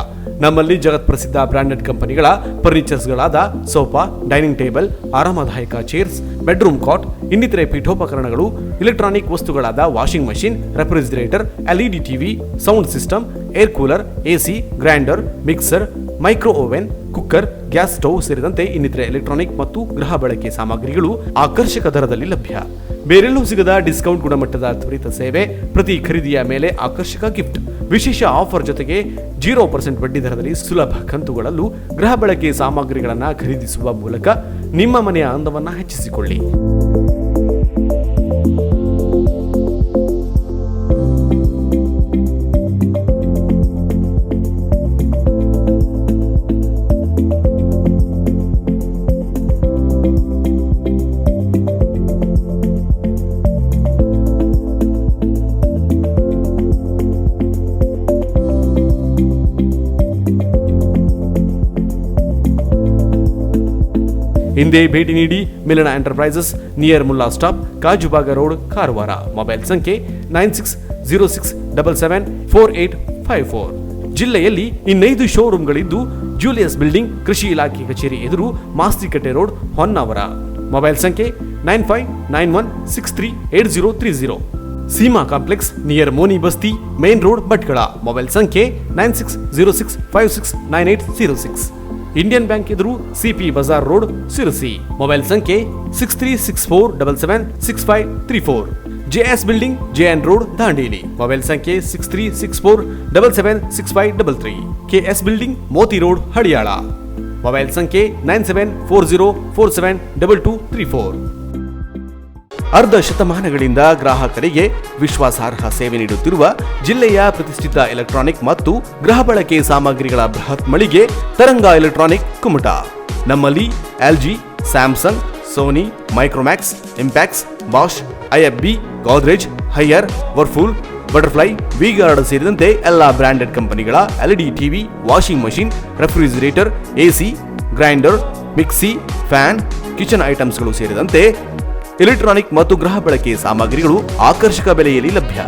ನಮ್ಮಲ್ಲಿ ಜಗತ್ ಪ್ರಸಿದ್ಧ ಬ್ರಾಂಡೆಡ್ ಕಂಪನಿಗಳ ಫರ್ನಿಚರ್ಸ್ಗಳಾದ ಸೋಫಾ, ಡೈನಿಂಗ್ ಟೇಬಲ್, ಆರಾಮದಾಯಕ ಚೇರ್ಸ್, ಬೆಡ್ರೂಮ್ ಕಾಟ್, ಇನ್ನಿತರೆ ಪೀಠೋಪಕರಣಗಳು, ಇಲೆಕ್ಟ್ರಾನಿಕ್ ವಸ್ತುಗಳಾದ washing machine, refrigerator, LED TV, sound system, air cooler, AC, grinder, mixer, micro oven, cooker, gas stove ಸೇರಿದಂತೆ ಇನ್ನಿತರೆ ಎಲೆಕ್ಟ್ರಾನಿಕ್ ಮತ್ತು ಗೃಹ ಬಳಕೆ ಸಾಮಗ್ರಿಗಳು ಆಕರ್ಷಕ ದರದಲ್ಲಿ ಲಭ್ಯ. ಬೇರೆಲ್ಲೂ ಸಿಗದ ಡಿಸ್ಕೌಂಟ್ ಗುಣಮಟ್ಟದ ತ್ವರಿತ ಸೇವೆ, ಪ್ರತಿ ಖರೀದಿಯ ಮೇಲೆ ಆಕರ್ಷಕ ಗಿಫ್ಟ್, ವಿಶೇಷ ಆಫರ್ ಜೊತೆಗೆ 0% ಬಡ್ಡಿ ದರದಲ್ಲಿ ಸುಲಭ ಕಂತುಗಳಲ್ಲೂ ಗೃಹ ಬಳಕೆ ಸಾಮಗ್ರಿಗಳನ್ನು ಖರೀದಿಸುವ ಮೂಲಕ ನಿಮ್ಮ ಮನೆಯ ಅಂದವನ್ನು ಹೆಚ್ಚಿಸಿಕೊಳ್ಳಿ. ಹಿಂದೆ ಭೇಟಿ ನೀಡಿ ಮಿಲನ enterprises, near Mulla stop, Kajubag road, Karwar. Mobile ಸಂಖ್ಯೆ 9606774854. ಜಿಲ್ಲೆಯಲ್ಲಿ ಇನ್ನೈದು ಶೋರೂಮ್ಗಳಿದ್ದು ಜೂಲಿಯಸ್ ಬಿಲ್ಡಿಂಗ್, ಕೃಷಿ ಇಲಾಖೆ ಕಚೇರಿ ಎದುರು, ಮಾಸ್ತಿಕಟ್ಟೆ ರೋಡ್, ಹೊನ್ನಾವರ. ಮೊಬೈಲ್ ಸಂಖ್ಯೆ 9591638030. Seema complex near Moni Basti, main road, Bhatkal. Mobile ಸಂಖ್ಯೆ 9606569806. ಇಂಡಿಯನ್ ಬ್ಯಾಂಕ್ ಎದುರು, CP Bazaar road, Sirsi. Mobile ಸಂಖ್ಯೆ 6364776534. JS building, JN road, Dandeli. Mobile ಸಂಖ್ಯೆ 6364776533. KS building, Moti road, Haliyal. Mobile ಸಂಖ್ಯೆ 9740472234. ಅರ್ಧ ಶತಮಾನಗಳಿಂದ ಗ್ರಾಹಕರಿಗೆ ವಿಶ್ವಾಸಾರ್ಹ ಸೇವೆ ನೀಡುತ್ತಿರುವ ಜಿಲ್ಲೆಯ ಪ್ರತಿಷ್ಠಿತ ಎಲೆಕ್ಟ್ರಾನಿಕ್ ಮತ್ತು ಗೃಹ ಬಳಕೆ ಸಾಮಗ್ರಿಗಳ ಬೃಹತ್ ಮಳಿಗೆ ತರಂಗ ಎಲೆಕ್ಟ್ರಾನಿಕ್, ಕುಮಟಾ. ನಮ್ಮಲ್ಲಿ LG, Samsung, Sony, Micromax, Impex, Bosch, IFB, Godrej, Haier, Whirlpool, Butterfly, Vguard ಸೇರಿದಂತೆ ಎಲ್ಲಾ ಬ್ರಾಂಡೆಡ್ ಕಂಪನಿಗಳ LED TV, washing machine, refrigerator, AC, grinder, mixie, fan, kitchen ಐಟಮ್ಸ್ಗಳು ಸೇರಿದಂತೆ ಎಲೆಕ್ಟ್ರಾನಿಕ್ ಮತ್ತು ಗೃಹ ಬಳಕೆ ಸಾಮಗ್ರಿಗಳು ಆಕರ್ಷಕ ಬೆಲೆಯಲ್ಲಿ ಲಭ್ಯ.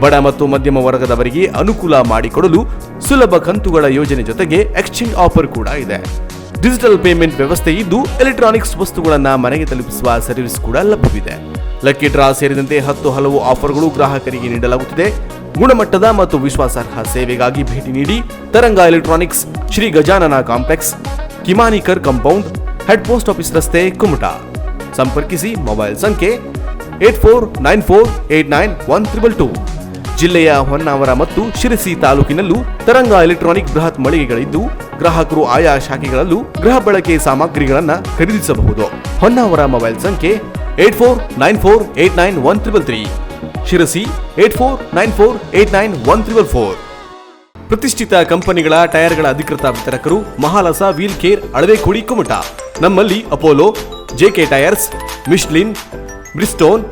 ಬಡ ಮತ್ತು ಮಧ್ಯಮ ವರ್ಗದವರಿಗೆ ಅನುಕೂಲ ಮಾಡಿಕೊಡಲು ಸುಲಭ ಕಂತುಗಳ ಯೋಜನೆ ಜೊತೆಗೆ ಎಕ್ಸ್ಚೇಂಜ್ ಆಫರ್ ಕೂಡ ಇದೆ. ಡಿಜಿಟಲ್ ಪೇಮೆಂಟ್ ವ್ಯವಸ್ಥೆ ಇದ್ದು ಎಲೆಕ್ಟ್ರಾನಿಕ್ಸ್ ವಸ್ತುಗಳನ್ನು ಮನೆಗೆ ತಲುಪಿಸುವ ಸರ್ವಿಸ್ ಕೂಡ ಲಭ್ಯವಿದೆ. ಲಕ್ಕಿ ಡ್ರಾ ಸೇರಿದಂತೆ 10 ಹಲವು ಆಫರ್ಗಳು ಗ್ರಾಹಕರಿಗೆ ನೀಡಲಾಗುತ್ತಿದೆ. ಗುಣಮಟ್ಟದ ಮತ್ತು ವಿಶ್ವಾಸಾರ್ಹ ಸೇವೆಗಾಗಿ ಭೇಟಿ ನೀಡಿ Taranga electronics, Shri Gajanana complex, Kimanikar compound, head post office ರಸ್ತೆ, ಕುಮಟಾ. ಸಂಪರ್ಕಿಸಿ. ಮೊಬೈಲ್ ಸಂಖ್ಯೆ 8494891322. ಜಿಲ್ಲೆಯ ಹೊನ್ನಾವರ ಮತ್ತು ಶಿರಸಿ ತಾಲೂಕಿನಲ್ಲೂ ತರಂಗ ಎಲೆಕ್ಟ್ರಾನಿಕ್ ಬೃಹತ್ ಮಳಿಗೆಗಳಿದ್ದು ಗ್ರಾಹಕರು ಆಯಾ ಶಾಖೆಗಳಲ್ಲೂ ಗೃಹ ಬಳಕೆ ಸಾಮಗ್ರಿಗಳನ್ನು ಖರೀದಿಸಬಹುದು. ಹೊನ್ನಾವರ ಮೊಬೈಲ್ ಸಂಖ್ಯೆ 8494891333. ಶಿರಸಿ 8494891344. ಪ್ರತಿಷ್ಠಿತ ಕಂಪನಿಗಳ ಟೈರ್ಗಳ ಅಧಿಕೃತ ವಿತರಕರು ಮಹಾಲಸ ವೀಲ್ ಕೇರ್, ಅಳವೆಕೋಡಿ, ಕುಮಟಾ. ನಮ್ಮಲ್ಲಿ Apollo, JK tyres, Michelin, Bridgestone,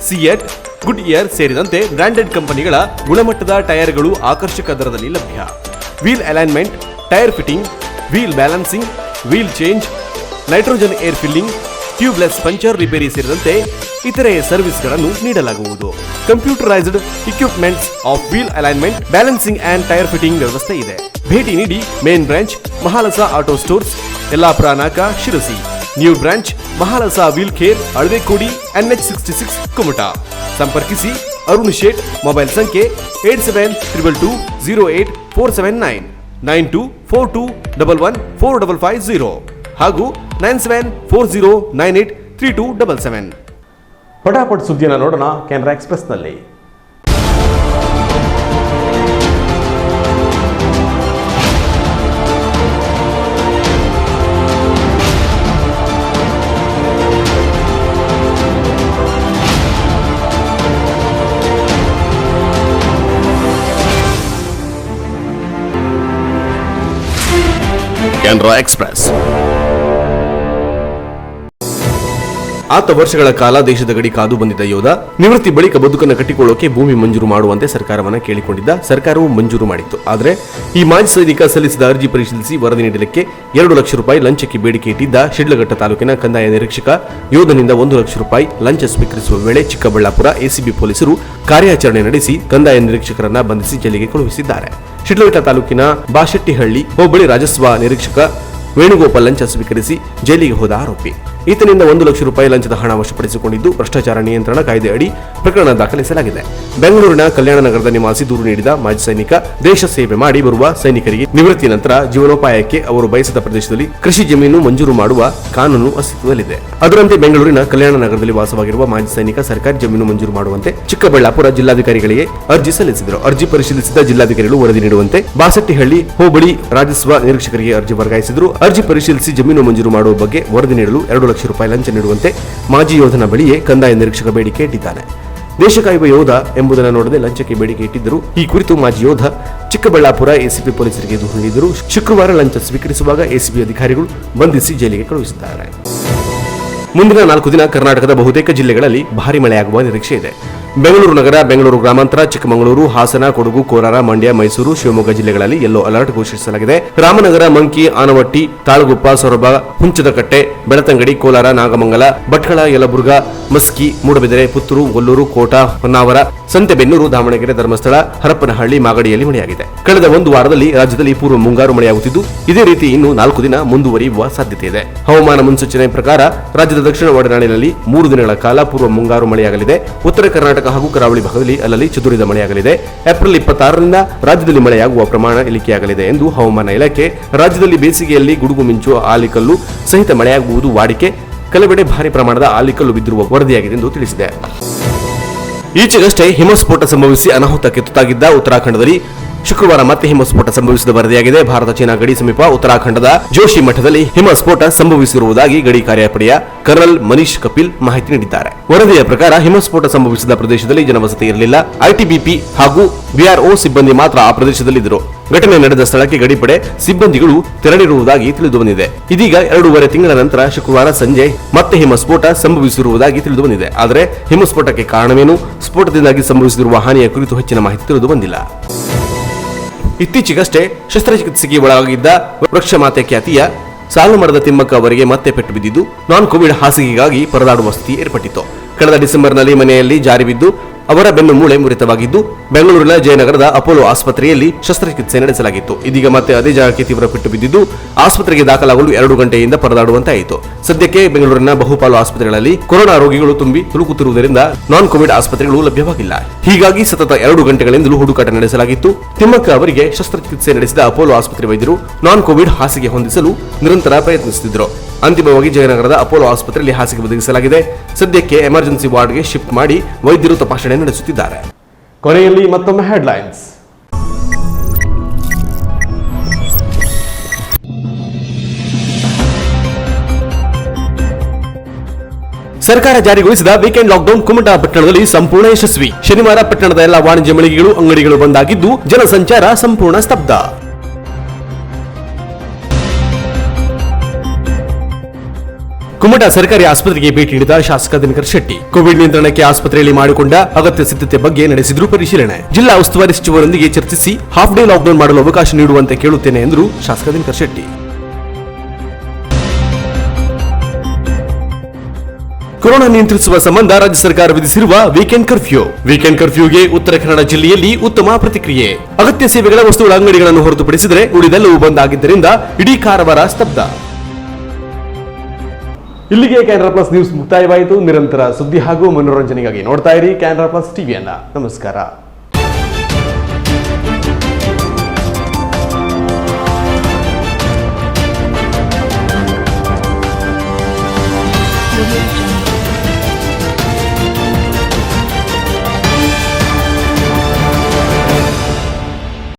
CEAT, goodyear ಸೇರಿದಂತೆ ಬ್ರಾಂಡೆಡ್ ಕಂಪನಿಗಳ ಗುಣಮಟ್ಟದ ಟೈರ್ಗಳು ಆಕರ್ಷಕ ದರದಲ್ಲಿ ಲಭ್ಯ. Wheel alignment, tyre fitting, wheel balancing, wheel change, nitrogen air filling, tubeless puncture repair ಸೇರಿದಂತೆ ಇತರೆ ಸರ್ವಿಸ್ಗಳನ್ನು ನೀಡಲಾಗುವುದು. Computerised equipments of wheel alignment, balancing and tyre fitting ವ್ಯವಸ್ಥೆ ಇದೆ. ಭೇಟಿ ನೀಡಿ. Main branch Mahalasa auto stores, Yellapur ನಾಕ, Sirsi. New branch Mahalasa wheel care, Alavekodi, NH66, Kumta. ಸಂಪರ್ಕಿಸಿ. ಅರುಣ್ ಶೇಟ್. ಮೊಬೈಲ್ ಸಂಖ್ಯೆ 8722208479, 9242114550 ಹಾಗೂ 9740983277. ಪಟಾಪಟ್ ಸುದ್ದಿಯನ್ನು ನೋಡೋಣ ಕೆನರಾ ಎಕ್ಸ್ಪ್ರೆಸ್ನಲ್ಲಿ. ಕೆನರಾ ಎಕ್ಸ್ಪ್ರೆಸ್. ಆತ ವರ್ಷಗಳ ಕಾಲ ದೇಶದ ಗಡಿ ಕಾದು ಬಂದಿದ್ದ ಯೋಧ ನಿವೃತ್ತಿ ಬಳಿಕ ಬದುಕನ್ನು ಕಟ್ಟಿಕೊಳ್ಳೋಕೆ ಭೂಮಿ ಮಂಜೂರು ಮಾಡುವಂತೆ ಸರ್ಕಾರವನ್ನ ಕೇಳಿಕೊಂಡಿದ್ದ. ಸರ್ಕಾರವು ಮಂಜೂರು ಮಾಡಿತ್ತು. ಆದರೆ ಈ ಮಾಜಿ ಸೈನಿಕ ಸಲ್ಲಿಸಿದ ಅರ್ಜಿ ಪರಿಶೀಲಿಸಿ ವರದಿ ನೀಡಲಿಕ್ಕೆ 2 ಲಕ್ಷ ರೂಪಾಯಿ ಲಂಚಕ್ಕೆ ಬೇಡಿಕೆ ಇಟ್ಟಿದ್ದ ಶಿಡ್ಲಘಟ್ಟ ತಾಲೂಕಿನ ಕಂದಾಯ ನಿರೀಕ್ಷಕ ಯೋಧನಿಂದ 1 ಲಕ್ಷ ರೂಪಾಯಿ ಲಂಚ ಸ್ವೀಕರಿಸುವ ವೇಳೆ ಚಿಕ್ಕಬಳ್ಳಾಪುರ ಎಸಿಬಿ ಪೊಲೀಸರು ಕಾರ್ಯಾಚರಣೆ ನಡೆಸಿ ಕಂದಾಯ ನಿರೀಕ್ಷಕರನ್ನ ಬಂಧಿಸಿ ಜೈಲಿಗೆ ಕಳುಹಿಸಿದ್ದಾರೆ. ಶಿಡ್ಲಘಟ್ಟ ತಾಲೂಕಿನ ಬಾಶೆಟ್ಟಿಹಳ್ಳಿ ಹೋಬಳಿ ರಾಜಸ್ವ ನಿರೀಕ್ಷಕ ವೇಣುಗೋಪಾಲ್ ಲಂಚ ಸ್ವೀಕರಿಸಿ ಜೈಲಿಗೆ ಹೋದ ಆರೋಪಿ. ಈತನಿಂದ 1 ಲಕ್ಷ ರೂಪಾಯಿ ಲಂಚದ ಹಣ ವಶಪಡಿಸಿಕೊಂಡಿದ್ದು ಭ್ರಷ್ಟಾಚಾರ ನಿಯಂತ್ರಣ ಕಾಯ್ದೆ ಅಡಿ ಪ್ರಕರಣ ದಾಖಲಿಸಲಾಗಿದೆ. ಬೆಂಗಳೂರಿನ ಕಲ್ಯಾಣ ನಗರದ ನಿವಾಸಿ ದೂರು ನೀಡಿದ ಮಾಜಿ ಸೈನಿಕ ದೇಶ ಸೇವೆ ಮಾಡಿ ಬರುವ ಸೈನಿಕರಿಗೆ ನಿವೃತ್ತಿ ನಂತರ ಜೀವನೋಪಾಯಕ್ಕೆ ಅವರು ಬಯಸಿದ ಪ್ರದೇಶದಲ್ಲಿ ಕೃಷಿ ಜಮೀನು ಮಂಜೂರು ಮಾಡುವ ಕಾನೂನು ಅಸ್ತಿತ್ವದಲ್ಲಿದೆ. ಅದರಂತೆ ಬೆಂಗಳೂರಿನ ಕಲ್ಯಾಣ ನಗರದಲ್ಲಿ ವಾಸವಾಗಿರುವ ಮಾಜಿ ಸೈನಿಕ ಸರ್ಕಾರಿ ಜಮೀನು ಮಂಜೂರು ಮಾಡುವಂತೆ ಚಿಕ್ಕಬಳ್ಳಾಪುರ ಜಿಲ್ಲಾಧಿಕಾರಿಗಳಿಗೆ ಅರ್ಜಿ ಸಲ್ಲಿಸಿದರು. ಅರ್ಜಿ ಪರಿಶೀಲಿಸಿದ ಜಿಲ್ಲಾಧಿಕಾರಿಗಳು ವರದಿ ನೀಡುವಂತೆ ಬಾಸಟ್ಟಿಹಳ್ಳಿ ಹೋಬಳಿ ರಾಜಸ್ವ ನಿರೀಕ್ಷಕರಿಗೆ ಅರ್ಜಿ ವರ್ಗಾಯಿಸಿದರು. ಅರ್ಜಿ ಪರಿಶೀಲಿಸಿ ಜಮೀನು ಮಂಜೂರು ಮಾಡುವ ಬಗ್ಗೆ ವರದಿ ನೀಡಲು 2 ಲಕ್ಷ ರೂಪಾಯಿ ಲಂಚ ನೀಡುವಂತೆ ಮಾಜಿ ಯೋಧನ ಬಳಿಯೇ ಕಂದಾಯ ನಿರೀಕ್ಷಕ ಬೇಡಿಕೆ ಇಟ್ಟಿದ್ದಾನೆ. ದೇಶ ಕಾಯುವ ಯೋಧ ಎಂಬುದನ್ನು ನೋಡದೆ ಲಂಚಕ್ಕೆ ಬೇಡಿಕೆ ಇಟ್ಟಿದ್ದರು. ಈ ಕುರಿತು ಮಾಜಿ ಯೋಧ ಚಿಕ್ಕಬಳ್ಳಾಪುರ ಎಸಿಪಿ ಪೊಲೀಸರಿಗೆ ದೂರು ನೀಡಿದರು. ಶುಕ್ರವಾರ ಲಂಚ ಸ್ವೀಕರಿಸುವಾಗ ಎಸಿಬಿ ಅಧಿಕಾರಿಗಳು ಬಂಧಿಸಿ ಜೈಲಿಗೆ ಕಳುಹಿಸಿದ್ದಾರೆ. ಮುಂದಿನ 4 ದಿನ ಕರ್ನಾಟಕದ ಬಹುತೇಕ ಜಿಲ್ಲೆಗಳಲ್ಲಿ ಭಾರೀ ಮಳೆಯಾಗುವ ನಿರೀಕ್ಷೆ ಇದೆ. ಬೆಂಗಳೂರು ನಗರ, ಬೆಂಗಳೂರು ಗ್ರಾಮಾಂತರ, ಚಿಕ್ಕಮಗಳೂರು, ಹಾಸನ, ಕೊಡಗು, ಕೋಲಾರ, ಮಂಡ್ಯ, ಮೈಸೂರು, ಶಿವಮೊಗ್ಗ ಜಿಲ್ಲೆಗಳಲ್ಲಿ ಯೆಲ್ಲೋ ಅಲರ್ಟ್ ಘೋಷಿಸಲಾಗಿದೆ. ರಾಮನಗರ, ಮಂಕಿ, ಆನವಟ್ಟಿ, ತಾಳಗುಪ್ಪ, ಸೊರಬ, ಹುಂಚದಕಟ್ಟೆ, ಬೆಳತಂಗಡಿ, ಕೋಲಾರ, ನಾಗಮಂಗಲ, ಭಟ್ಕಳ, ಯಲಬುರ್ಗಾ, ಮಸ್ಕಿ, ಮೂಡಬಿದರೆ, ಪುತ್ತೂರು, ಗೊಲ್ಲೂರು, ಕೋಟ, ಹೊನ್ನಾವರ, ಸಂತೆಬೆನ್ನೂರು, ದಾವಣಗೆರೆ, ಧರ್ಮಸ್ಥಳ, ಹರಪನಹಳ್ಳಿ, ಮಾಗಡಿಯಲ್ಲಿ ಮಳೆಯಾಗಿದೆ. ಕಳೆದ 1 ವಾರದಲ್ಲಿ ರಾಜ್ಯದಲ್ಲಿ ಪೂರ್ವ ಮುಂಗಾರು ಮಳೆಯಾಗುತ್ತಿದ್ದು ಇದೇ ರೀತಿ ಇನ್ನು 4 ದಿನ ಮುಂದುವರಿಯುವ ಸಾಧ್ಯತೆ ಇದೆ. ಹವಾಮಾನ ಮುನ್ಸೂಚನೆ ಪ್ರಕಾರ ರಾಜ್ಯದ ದಕ್ಷಿಣ ಒಳನಾಡಿನಲ್ಲಿ 3 ದಿನಗಳ ಕಾಲ ಪೂರ್ವ ಮುಂಗಾರು ಮಳೆಯಾಗಲಿದೆ. ಉತ್ತರ ಕರ್ನಾಟಕ ಹಾಗೂ ಕರಾವಳಿ ಭಾಗದಲ್ಲಿ ಅಲ್ಲಲ್ಲಿ ಚದುರಿದ ಮಳೆಯಾಗಲಿದೆ. ಏಪ್ರಿಲ್ 26ರಿಂದ ರಾಜ್ಯದಲ್ಲಿ ಮಳೆಯಾಗುವ ಪ್ರಮಾಣ ಇಳಿಕೆಯಾಗಲಿದೆ ಎಂದು ಹವಾಮಾನ ಇಲಾಖೆ ರಾಜ್ಯದಲ್ಲಿ ಬೇಸಿಗೆಯಲ್ಲಿ ಗುಡುಗು ಮಿಂಚು, ಆಲಿಕಲ್ಲು ಸಹಿತ ಮಳೆಯಾಗುವುದು ವಾಡಿಕೆ. ಕೆಲವೆಡೆ ಭಾರಿ ಪ್ರಮಾಣದ ಆಲಿಕಲ್ಲು ಬಿದ್ದಿರುವ ವರದಿಯಾಗಿದೆ ಎಂದು ತಿಳಿಸಿದೆ. ಈಚೆಗಷ್ಟೇ ಹಿಮಸ್ಫೋಟ ಸಂಭವಿಸಿ ಅನಾಹುತಕ್ಕೆ ತುತ್ತಾಗಿದ್ದ ಉತ್ತರಾಖಂಡದಲ್ಲಿ ಶುಕ್ರವಾರ ಮತ್ತೆ ಹಿಮಸ್ಫೋಟ ಸಂಭವಿಸಿದ ವರದಿಯಾಗಿದೆ. ಭಾರತ ಚೀನಾ ಗಡಿ ಸಮೀಪ ಉತ್ತರಾಖಂಡದ ಜೋಶಿ ಮಠದಲ್ಲಿ ಹಿಮಸ್ಫೋಟ ಸಂಭವಿಸಿರುವುದಾಗಿ ಗಡಿ ಕಾರ್ಯಪಡೆಯ ಕರ್ನಲ್ ಮನೀಶ್ ಕಪಿಲ್ ಮಾಹಿತಿ ನೀಡಿದ್ದಾರೆ. ವರದಿಯ ಪ್ರಕಾರ ಹಿಮಸ್ಫೋಟ ಸಂಭವಿಸಿದ ಪ್ರದೇಶದಲ್ಲಿ ಜನವಸತಿ ಇರಲಿಲ್ಲ. ಐಟಿಬಿಪಿ ಹಾಗೂ ಬಿಆರ್ಒ ಸಿಬ್ಬಂದಿ ಮಾತ್ರ ಆ ಪ್ರದೇಶದಲ್ಲಿದ್ದರು. ಘಟನೆ ನಡೆದ ಸ್ಥಳಕ್ಕೆ ಗಡಿಪಡೆ ಸಿಬ್ಬಂದಿಗಳು ತೆರಳಿರುವುದಾಗಿ ತಿಳಿದುಬಂದಿದೆ. ಇದೀಗ 2.5 ತಿಂಗಳ ನಂತರ ಶುಕ್ರವಾರ ಸಂಜೆ ಮತ್ತೆ ಹಿಮಸ್ಫೋಟ ಸಂಭವಿಸಿರುವುದಾಗಿ ತಿಳಿದುಬಂದಿದೆ. ಆದರೆ ಹಿಮಸ್ಫೋಟಕ್ಕೆ ಕಾರಣವೇನು, ಸ್ಫೋಟದಿಂದಾಗಿ ಸಂಭವಿಸಿರುವ ಹಾನಿಯ ಕುರಿತು ಹೆಚ್ಚಿನ ಮಾಹಿತಿ ತಿಳಿದುಬಂದಿಲ್ಲ. ಇತ್ತೀಚೆಗಷ್ಟೇ ಶಸ್ತ್ರಚಿಕಿತ್ಸೆಗೆ ಒಳಗಾಗಿದ್ದ ವೃಕ್ಷಮಾತೆ ಖ್ಯಾತಿಯ ಸಾಲುಮರದ ತಿಮ್ಮಕ್ಕ ಅವರಿಗೆ ಮತ್ತೆ ಪೆಟ್ಟು ಬಿದ್ದಿದ್ದು ನಾನ್ ಕೋವಿಡ್ ಹಾಸಿಗೆಗಾಗಿ ಪರದಾಡುವ ಸ್ಥಿತಿ ಏರ್ಪಟ್ಟಿತ್ತು. ಕಳೆದ ಡಿಸೆಂಬರ್ನಲ್ಲಿ ಮನೆಯಲ್ಲಿ ಜಾರಿ ಬಿದ್ದು ಅವರ ಬೆನ್ನು ಮೂಳೆ ಮುರಿತವಾಗಿದ್ದು ಬೆಂಗಳೂರಿನ ಜಯನಗರದ ಅಪೋಲೋ ಆಸ್ಪತ್ರೆಯಲ್ಲಿ ಶಸ್ತ್ರಚಿಕಿತ್ಸೆ ನಡೆಸಲಾಗಿತ್ತು. ಇದೀಗ ಮತ್ತೆ ಅದೇ ಜಾಗಕ್ಕೆ ತೀವ್ರ ಪೆಟ್ಟು ಬಿದ್ದಿದ್ದು ಆಸ್ಪತ್ರೆಗೆ ದಾಖಲಾಗಲು 2 ಗಂಟೆಯಿಂದ ಪರದಾಡುವಂತಾಯಿತು. ಸದ್ಯಕ್ಕೆ ಬೆಂಗಳೂರಿನ ಬಹುಪಾಲು ಆಸ್ಪತ್ರೆಗಳಲ್ಲಿ ಕೊರೋನಾ ರೋಗಿಗಳು ತುಂಬಿ ತುಳುಕುತ್ತಿರುವುದರಿಂದ ನಾನ್ ಕೋವಿಡ್ ಆಸ್ಪತ್ರೆಗಳು ಲಭ್ಯವಾಗಿಲ್ಲ. ಹೀಗಾಗಿ ಸತತ 2 ಗಂಟೆಗಳಿಂದಲೂ ಹುಡುಕಾಟ ನಡೆಸಲಾಗಿತ್ತು. ತಿಮ್ಮಕ್ಕ ಅವರಿಗೆ ಶಸ್ತ್ರಚಿಕಿತ್ಸೆ ನಡೆಸಿದ ಅಪೋಲೋ ಆಸ್ಪತ್ರೆ ವೈದ್ಯರು ನಾನ್ ಕೋವಿಡ್ ಹಾಸಿಗೆ ಹೊಂದಿಸಲು ನಿರಂತರ ಪ್ರಯತ್ನಿಸುತ್ತಿದ್ದರು. ಅಂತಿಮವಾಗಿ ಜಯನಗರದ ಅಪೋಲೋ ಆಸ್ಪತ್ರೆಯಲ್ಲಿ ಹಾಸಿಗೆ ಒದಗಿಸಲಾಗಿದೆ. ಸದ್ಯಕ್ಕೆ ಎಮರ್ಜೆನ್ಸಿ ವಾರ್ಡ್ಗೆ ಶಿಫ್ಟ್ ಮಾಡಿ ವೈದ್ಯರು ತಪಾಸಣೆ ನಡೆಸುತ್ತಿದ್ದಾರೆ. ಕೊನೆಯಲ್ಲಿ ಮತ್ತೊಮ್ಮೆ ಹೆಡ್ಲೈನ್ಸ್. ಸರ್ಕಾರ ಜಾರಿಗೊಳಿಸಿದ ವೀಕೆಂಡ್ ಲಾಕ್ಡೌನ್ ಕುಮಟಾ ಪಟ್ಟಣದಲ್ಲಿ ಸಂಪೂರ್ಣ ಯಶಸ್ವಿ. ಶನಿವಾರ ಪಟ್ಟಣದ ಎಲ್ಲ ವಾಣಿಜ್ಯ ಮಳಿಗೆಗಳು, ಅಂಗಡಿಗಳು ಬಂದಾಗಿದ್ದು ಜನಸಂಚಾರ ಸಂಪೂರ್ಣ ಸ್ತಬ್ಧ. ಕುಮಟಾ ಸರ್ಕಾರಿ ಆಸ್ಪತ್ರೆಗೆ ಭೇಟಿ ನೀಡಿದ ಶಾಸಕ ದಿನಕರ್ ಶೆಟ್ಟಿ ಕೋವಿಡ್ ನಿಯಂತ್ರಣಕ್ಕೆ ಆಸ್ಪತ್ರೆಯಲ್ಲಿ ಮಾಡಿಕೊಂಡ ಅಗತ್ಯ ಸಿದ್ಧತೆ ಬಗ್ಗೆ ನಡೆಸಿದ್ರು ಪರಿಶೀಲನೆ. ಜಿಲ್ಲಾ ಉಸ್ತುವಾರಿ ಸಚಿವರೊಂದಿಗೆ ಚರ್ಚಿಸಿ ಹಾಫ್ ಡೇ ಲಾಕ್ಡೌನ್ ಮಾಡಲು ಅವಕಾಶ ನೀಡುವಂತೆ ಕೇಳುತ್ತೇನೆ ಎಂದರು ಶಾಸಕ ದಿನಕರ್ ಶೆಟ್ಟಿ. ಕೊರೋನಾ ನಿಯಂತ್ರಿಸುವ ಸಂಬಂಧ ರಾಜ್ಯ ಸರ್ಕಾರ ವಿಧಿಸಿರುವ ವೀಕೆಂಡ್ ಕರ್ಫ್ಯೂಗೆ ಉತ್ತರ ಕನ್ನಡ ಜಿಲ್ಲೆಯಲ್ಲಿ ಉತ್ತಮ ಪ್ರತಿಕ್ರಿಯೆ. ಅಗತ್ಯ ಸೇವೆಗಳ ವಸ್ತುಗಳ ಅಂಗಡಿಗಳನ್ನು ಹೊರತುಪಡಿಸಿದರೆ ಉಳಿದೆಲ್ಲವೂ ಬಂದ್ ಆಗಿದ್ದರಿಂದ ಇಡೀ ಕಾರವಾರ ಸ್ತಬ್ಧ. ಇಲ್ಲಿಗೆ ಕ್ಯಾನರಾ ಪ್ಲಸ್ ನ್ಯೂಸ್ ಮುಕ್ತಾಯವಾಯಿತು. ನಿರಂತರ ಸುದ್ದಿ ಹಾಗೂ ಮನೋರಂಜನೆಗಾಗಿ ನೋಡ್ತಾ ಇರಿ ಕ್ಯಾನರಾ ಪ್ಲಸ್ ಟಿವಿಯನ್ನ. ನಮಸ್ಕಾರ.